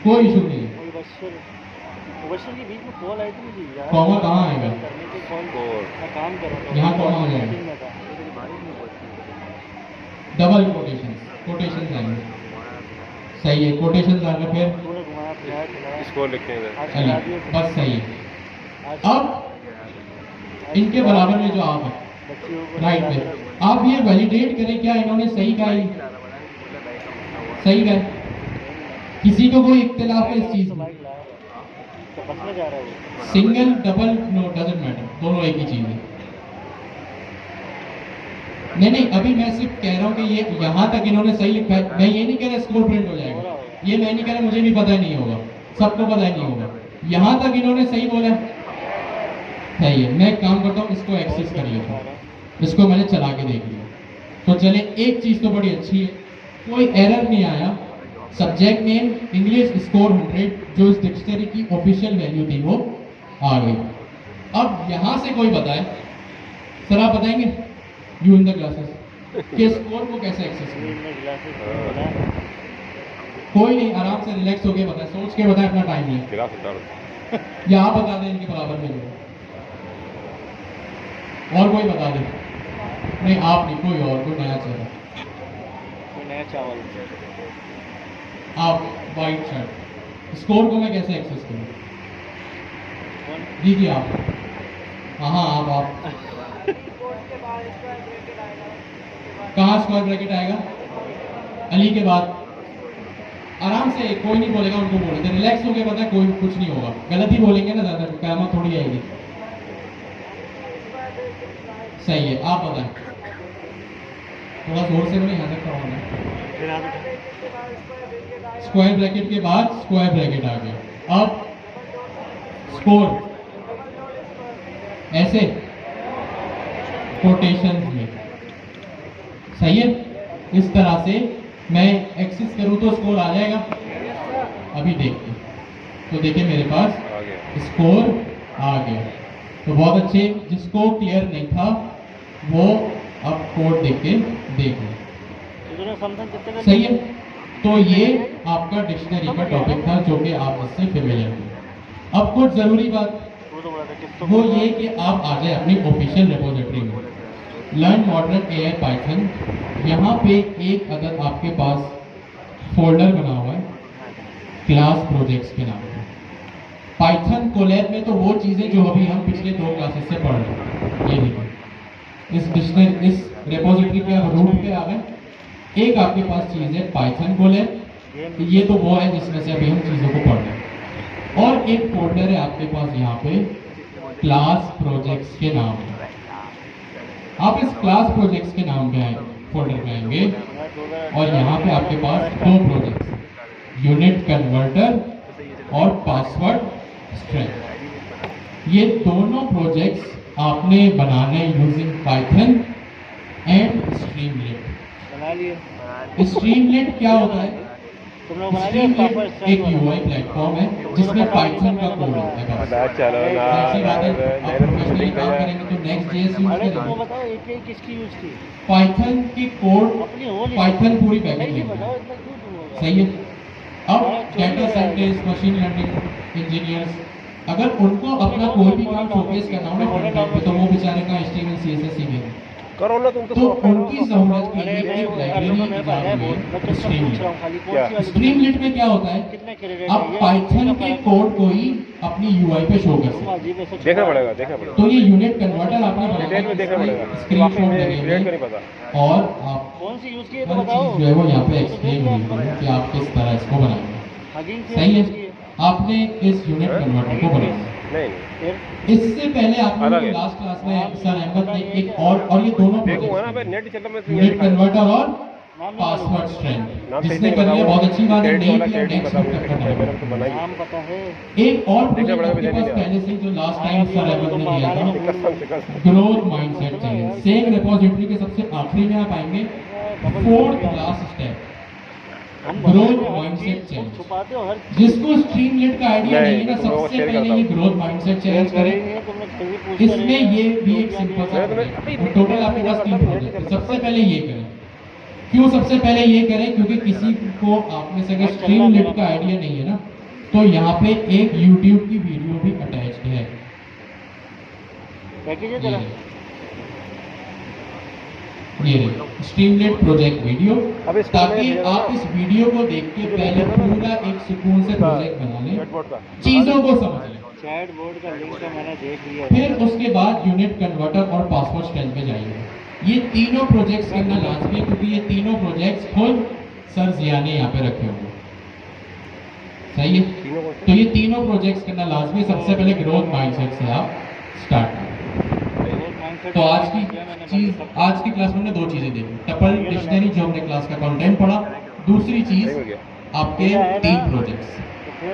S1: कोई इशू नहीं है।
S3: मुबशर के बीच में कॉल आई थी मुझे यार।
S1: कॉमा कहाँ आएगा?
S3: करने की कॉल, मैं काम कर रहा था।
S1: यहाँ कॉमा आ जाएगा।
S3: मीटिंग में था।
S1: डबल कोटेशन आएंगे। सही है, कोटेशन आ गए। फिर
S3: पूरा घुमाया फिराया खिलाया।
S2: स्कोर लिखते हैं इधर।
S3: आज
S1: चलिए,
S3: खिला दिए।
S1: बस सही है।
S3: आज
S1: अब इनके बराबर में जो आप है,
S3: बच्चियों को
S1: राइट में, आप ये वैलिडेट करें क्या इन्होंने सही कहा है? सही कहा है? किसी को कोई इख्तिलाफ है इस चीज में?
S3: बाइक लाया तो बस में जा रहा है वो।
S1: Single double no doesn't matter, दोनों एक ही चीज है। नहीं, अभी मैं सिर्फ कह रहा हूँ कि ये यहाँ तक इन्होंने सही लिखा है। मैं ये नहीं कह रहा स्कोर प्रिंट हो जाएगा, ये मैं नहीं कह रहा, मुझे भी पता ही नहीं होगा, सबको पता ही नहीं होगा। यहाँ तक इन्होंने सही बोला है ये। मैं एक काम करता हूँ, इसको एक्सेस कर लेता हूँ, इसको मैंने चला के देख लिया। तो चले, एक चीज तो बड़ी अच्छी है, कोई एरर नहीं आया। सब्जेक्ट नेम इंग्लिश स्कोर 100, जो इस डिक्शनरी की ऑफिशियल वैल्यू थी वो आ गई। अब यहाँ से कोई बताए, सर आप बताएंगे यू इन द क्लासेस के स्कोर को कैसे एक्सेस करें? कोई नहीं, आराम से रिलैक्स होके बताए, सोच के बताए, अपना टाइम लें।
S2: गिलास उतार दो।
S1: या आप बता दें इनके बराबर में जो। और कोई बता दे? नहीं आप नहीं, कोई और, कोई नया चेहरा।
S3: कोई नया चावल।
S1: आप वाइट शर्ट, स्कोर को मैं कैसे एक्सेस करूँ?
S3: कौन?
S1: दीजिए आप। हाँ आप कहाँ स्क्वायर ब्रैकेट आएगा? अली के बाद। आराम से, कोई नहीं बोलेगा, उनको बोले थे रिलैक्स होके बताए, कोई कुछ नहीं होगा। गलत ही बोलेंगे ना, ज्यादा क़यामत थोड़ी आएगी। सही है, आप बताएं, थोड़ा जोर से बोले, यहाँ तक का होना। स्क्वायर ब्रैकेट के बाद स्क्वायर ब्रैकेट आ गया। अब स्कोर ऐसे कोटेशन में, सही है। इस तरह से मैं एक्सेस करूं तो स्कोर आ जाएगा। अभी देखते, तो देखिए मेरे पास
S2: आ गया।
S1: स्कोर आ गया। तो बहुत अच्छे, जिसको क्लियर नहीं था वो अब कोड देख के देख लें। सही है। तो ये आपका डिक्शनरी का टॉपिक था, जो कि आप इससे फेमिलियर थे। अब कुछ जरूरी बात वो ये कि आप आ जाए अपनी ऑफिशियल रिपोजिटरी में, लर्न मॉडर्न एआई पाइथन। यहाँ पे एक अदद आपके पास फोल्डर बना हुआ है क्लास प्रोजेक्ट्स के नाम पे। पाइथन कोलैब में तो वो चीज़ें जो अभी हम पिछले 2 क्लासेस से पढ़ रहे हैं, ये देखिए इस डिक्शनरी, इस रिपोजिटरी के रूट पे आ गए। एक आपके पास चीज़ है पाइथन कोलैब, ये तो वो है जिसमें से अभी हम चीज़ों को पढ़ रहे हैं। और एक फोल्डर है आपके पास यहाँ पे क्लास प्रोजेक्ट्स के नाम है। आप इस क्लास प्रोजेक्ट्स के नाम पे आए, फोल्डर पे आएंगे और यहाँ पे आपके पास 2 प्रोजेक्ट्स, यूनिट कन्वर्टर और पासवर्ड स्ट्रिंग। ये दोनों प्रोजेक्ट्स आपने बनाना है यूजिंग पाइथन एंड स्ट्रीमलेट।
S3: बना लिए।
S1: स्ट्रीमलेट क्या होता है?
S3: तुम लोग बना लिए
S1: स्ट्रीमलेट एक यूआई प्लेटफॉर्म है जिसमें पाइथन का कोड होता है।
S2: बैच चलो ना
S1: ऐसी बात है, आप प्रोफेशनली काम करेंगे तो नेक्स्ट जेएस यूज
S3: अरे तुमको
S1: करेंगे।
S3: बताओ API किसकी यूज की?
S1: पाइथन की कोड,
S3: अपनी हो नहीं
S1: पाइथन पूरी
S3: सही
S1: पैकेज
S3: से
S1: है।
S3: बताओ, इतना क्यों तुम लोग?
S1: सही है। अब data scientist, machine learning engineers, अगर उनको अपना कोई भी काम शोकेस करना हो ना फ्रंट एंड पे, तो वो बेचारे का HTML CSS सीखेंगे।
S2: करो ना तुम तो
S1: तो
S2: सॉफ्टवेयर हो।
S1: उनकी सहूलियत के
S3: अरे
S1: लिए
S3: मैं
S1: एक
S3: अरे
S1: लाइब्रेरी
S3: तो मैं
S1: इजाद
S3: है
S1: हुई
S3: बहुत, मैं
S1: है
S3: तुमसे पूछ
S1: स्ट्रीमलेट।
S3: रहा हूँ खाली कौन
S2: क्या?
S3: सी वाली?
S1: स्ट्रीमलेट में क्या होता है?
S3: कितने क्रेडिट
S1: आप पाइथन के कोड को ही अपनी यूआई पे शो कर सकते हैं।
S3: अजीब ऐसे
S2: देखना पड़ेगा, देखना पड़ेगा।
S1: तो ये यूनिट कन्वर्टर आपने
S2: डिटेल में देखना
S1: बनाना
S2: पड़ेगा।
S1: है,
S2: वाकई
S1: स्क्रीनशॉट
S2: में
S1: लगे हुए
S2: क्रिएट का
S1: हैं
S2: नहीं पता।
S1: और आप
S3: कौन सी यूज की है तो
S1: हर
S3: बताओ।
S1: चीज जो है वो यहाँ पे एक्सप्लेन हुई है कि आप किस तरह इसको बनाएंगे।
S3: हगिंग से
S1: सही
S3: यूज
S1: है।
S3: की है।
S1: आपने इस यूनिट कन्वर्टर को बनाया।
S2: नहीं
S3: फिर
S1: इससे पहले आप लोगों
S2: अलग
S1: को
S2: है।
S1: लास्ट क्लास में सर अहमद ने एक और ये दोनों
S2: देखूंगा ना,
S1: प्रोजेक्ट,
S2: मैं नेट चल रहा, मैं तो
S1: यूनिट
S2: यही
S1: कन्वर्टर और
S3: नाम नहीं
S1: पासवर्ड
S3: मालूम।
S1: स्ट्रेंथ
S2: नाम सही
S1: जिसने
S2: से
S1: कर लिया,
S2: बताओ।
S1: बहुत अच्छी बात है।
S2: क्रेडिट
S1: नहीं
S2: वाला
S1: किया
S2: क्रेडिट
S1: नेक्स्ट
S2: बता
S1: वीक
S2: मुझे,
S1: तक करना
S2: मैंने तो
S1: है।
S2: बनाई है।
S3: नाम पता है।
S1: एक और
S2: देखना
S1: प्रोजेक्ट
S2: पड़ेगा,
S1: आपके
S2: भेज
S1: पास
S2: दीजिए।
S1: पहले से जो लास्ट टाइम सर अहमद ने दिया था,
S2: कसम।
S1: Growth mindset challenge, same repository के सबसे आखिरी में आप आएंगे, फोर्थ लास्ट स्टेप,
S3: हम
S1: ग्रोथ
S3: हर
S1: माइंडसेट
S3: चीज
S1: चैलेंज।
S3: छुपाते हो हर चीज।
S1: जिसको स्ट्रीमलेट का आइडिया
S2: नहीं,
S1: नहीं है ना,
S2: तुम लोगों को
S1: सबसे
S2: शेयर
S1: पहले
S2: करता
S1: ये
S2: हूँ।
S1: ग्रोथ माइंडसेट चैलेंज
S3: शेयर
S1: करें।
S3: नहीं है, तुम लोग फिर भी पूछते
S1: इसमें
S3: रहिए।
S1: ये भी एक
S3: जो
S1: सिंपल सा
S3: भी
S2: मैंने
S1: प्रोजेक्ट
S2: अभी
S1: है। टोटल आपके पास 3 प्रोजेक्ट है। सबसे पहले ये करें। क्यों सबसे पहले ये करें? क्योंकि किसी को आप में से अगर स्ट्रीमलेट का आइडिया नहीं है ना, तो यहाँ पे एक YouTube की वीडियो भी अटैच्ड है।
S3: पैकेज है तेरा?
S1: ये स्ट्रीमलेट प्रोजेक्ट वीडियो,
S2: अब इसको
S1: ताकि
S2: मैं भेजा
S1: आप
S2: ना।
S1: इस वीडियो को देख के पहले पूरा एक सुकून से प्रोजेक्ट बना लें,
S2: चैटबॉट का
S1: चीजों को समझ लें।
S3: चैट बोर्ड का लिंक तो मैंने देख लिया।
S1: फिर उसके बाद यूनिट कन्वर्टर और पासवर्ड स्ट्रेंथ पे जाइए। ये तीनों प्रोजेक्ट्स करना लाजमी है, क्योंकि ये तीनों प्रोजेक्ट्स खुद सर जिया ने यहाँ पे रखे होंगे। सही है।
S2: तीनों को
S1: तो ये तीनों प्रोजेक्ट्स करना लाजमी है। सबसे पहले ग्रोथ माइंडसेट से आप स्टार्ट करें। तो आज की चीज, आज की क्लास में हमने 2 चीजें देखी, टपल डिक्शनरी जो हमने क्लास का कंटेंट पढ़ा, दूसरी चीज
S2: सही हो गया।
S1: आपके 3 projects,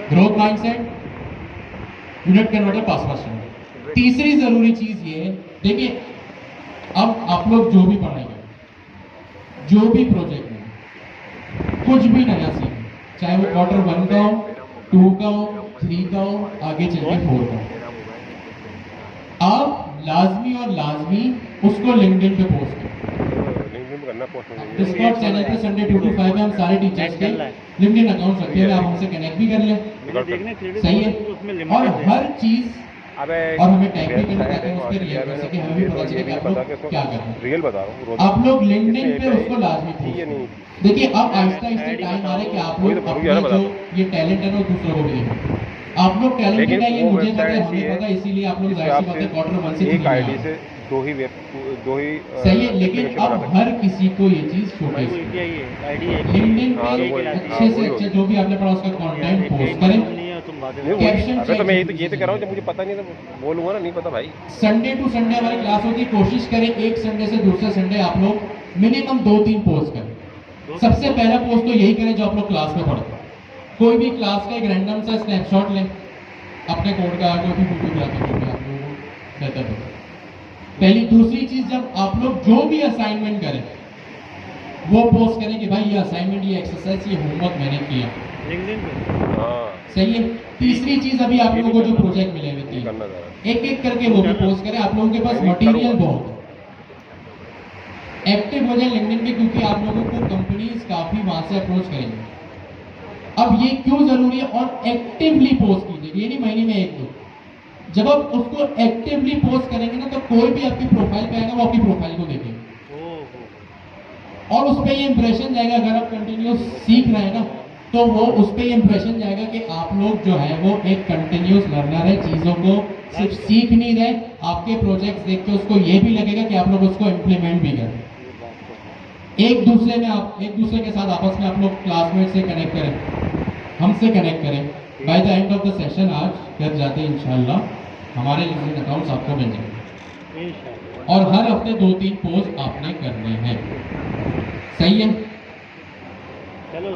S1: growth mindset, unit converter, password strength. तीसरी जरूरी चीज ये है, देखिए अब आप लोग जो भी पढ़ाई करें, जो भी प्रोजेक्ट में कुछ भी नया सीखें, चाहे वो क्वार्टर 1 का हो, 2 का हो, 3 का हो, आगे चल के 4 का हो, आप लाजमी और लाजमी उसको लिंक्डइन पे पोस्ट करें।
S2: लिंक्डइन पे करना पोस्ट में
S1: डिस्कॉर्ड चैनल पे संडे 2 to 5 में हम सारे टीचर्स के लिंक्डइन अकाउंट रखे हुए हैं, आप हमसे कनेक्ट भी कर लें।
S3: देखने
S1: सही है। और हर चीज,
S2: अबे
S1: और हमें टैग भी करना ताकि हम उसके रियल कर सके, हमें भी पता चले कि आप लोग क्या कर रहे हैं।
S2: रियल बता रहा हूँ।
S1: आप लोग लिंक्डइन पे उसको लाजमी पोस्ट
S2: ये नहीं
S1: करें। देखिए अब आहिस्ता आहिस्ता टाइम आ रहा है कि आप
S2: वही
S1: लोग
S2: तो
S1: अपने
S2: बता
S1: जो ये टैलेंट है ना, वो दूसरों को भी देखें। आप लोग टैलेंटेड
S2: लेकिन
S1: है, ये
S2: वो
S1: मुझे पता है,
S2: वेबसाइट
S1: हमें
S2: ऐसी
S1: पता है, इसीलिए आप लोग
S2: जिसपे
S1: जाहिर सी
S2: आप
S1: बात है
S2: सिर्फ
S1: क्वार्टर 1 से 3
S2: एक
S1: में आ
S2: आईडी
S1: रहे
S2: से
S1: हैं।
S2: दो ही
S1: सही है। लेकिन अब हर किसी को ये चीज शोकेस लिंक्डइन
S2: हाँ, तो
S1: पे
S2: वही।
S1: अच्छे
S2: हाँ,
S1: से
S2: वही
S1: अच्छा जो भी आपने पढ़ा उसका कंटेंट पोस्ट करें। कैप्शन
S2: अबे तो मैं
S1: चेक
S2: ये तो कह रहा हूँ, जब मुझे पता नहीं तो बोलूंगा ना, नहीं पता भाई।
S1: संडे टू संडे हमारी क्लास होती है, कोशिश करें एक संडे से दूसरे संडे आप लोग मिनिमम 2-3 पोस्ट करें। सबसे पहला पोस्ट तो यही करें जो आप लोग क्लास में पढ़ते हैं। कोई भी क्लास का एक रैंडम सा स्नैपशॉट लें अपने कोड का, कोई भी फोटोग्राफी जो भी आप लोगों को बेहतर हो। पहली। दूसरी चीज, जब आप लोग जो भी असाइनमेंट करें वो पोस्ट करें कि भाई ये असाइनमेंट, ये एक्सरसाइज, ये होमवर्क मैंने किया।
S2: हाँ,
S1: सही है। तीसरी चीज, अभी आप लोगों को जो प्रोजेक्ट मिले हुए
S2: ये
S1: थे
S2: करना जरा।
S1: एक एक करके वो भी पोस्ट करें। आप लोगों के पास मटेरियल बहुत है, एक्टिव हो जाए लिंक्डइन पे, क्योंकि आप लोगों को कंपनीज काफी वहां से अप्रोच करेंगे। अब ये क्यों जरूरी है? और एक्टिवली पोस्ट कीजिए, ये नहीं महीने में 1-2। जब आप उसको एक्टिवली पोस्ट करेंगे ना, तो कोई भी आपकी प्रोफाइल पे आएगा, वो आपकी प्रोफाइल को देखेगा और उस पर ये इंप्रेशन जाएगा। अगर आप कंटिन्यूस सीख रहे हैं ना, तो वो उस पर ये इंप्रेशन जाएगा कि आप लोग जो है वो एक कंटिन्यूस लर्नर है, चीजों को सिर्फ सीख नहीं रहे, आपके प्रोजेक्ट्स देख के उसको ये भी लगेगा कि आप लोग उसको इम्प्लीमेंट भी करें। एक दूसरे के साथ आपस में आप लोग क्लासमेट से कनेक्ट करें, हमसे कनेक्ट करें। By the end of the session आज घर जाते हैं इंशाल्लाह हमारे लिंक्डइन अकाउंट्स आपको मिल जाएंगे और हर हफ्ते 2-3 पोस्ट आपने करने हैं। सही है।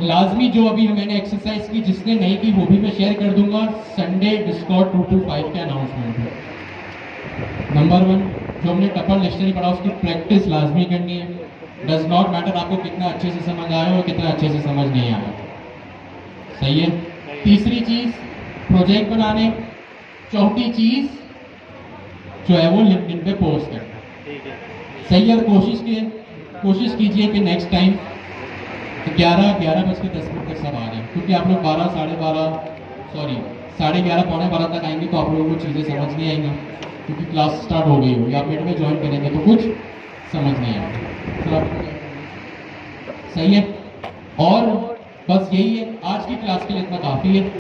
S1: लाजमी जो अभी मैंने एक्सरसाइज की, जिसने नहीं की वो भी मैं शेयर कर दूंगा। संडे डिस्कॉर्ड 2 to 5 के अनाउंसमेंट है। नंबर 1, जो हमने टपल डिक्शनरी पढ़ा उसकी प्रैक्टिस लाजमी करनी है। डज नॉट मैटर आपको कितना अच्छे से समझ आया और कितना अच्छे से समझ नहीं आया। सही है। तीसरी चीज प्रोजेक्ट बनाने। चौथी चीज जो है वो लिंक्डइन पे पोस्ट करना।
S3: ठीक है।
S1: सही है। कोशिश कीजिए कि नेक्स्ट टाइम 11:10 तक सब आ जाए, क्योंकि आप लोग 11:30 पौने 12 तक आएंगे तो आप लोगों को चीज़ें समझ नहीं आएंगी, क्योंकि क्लास स्टार्ट हो गई होगी। आप मिनट में ज्वाइन करेंगे तो कुछ समझ नहीं आएगा। सही है। और बस यही है, आज की क्लास के लिए इतना काफ़ी है।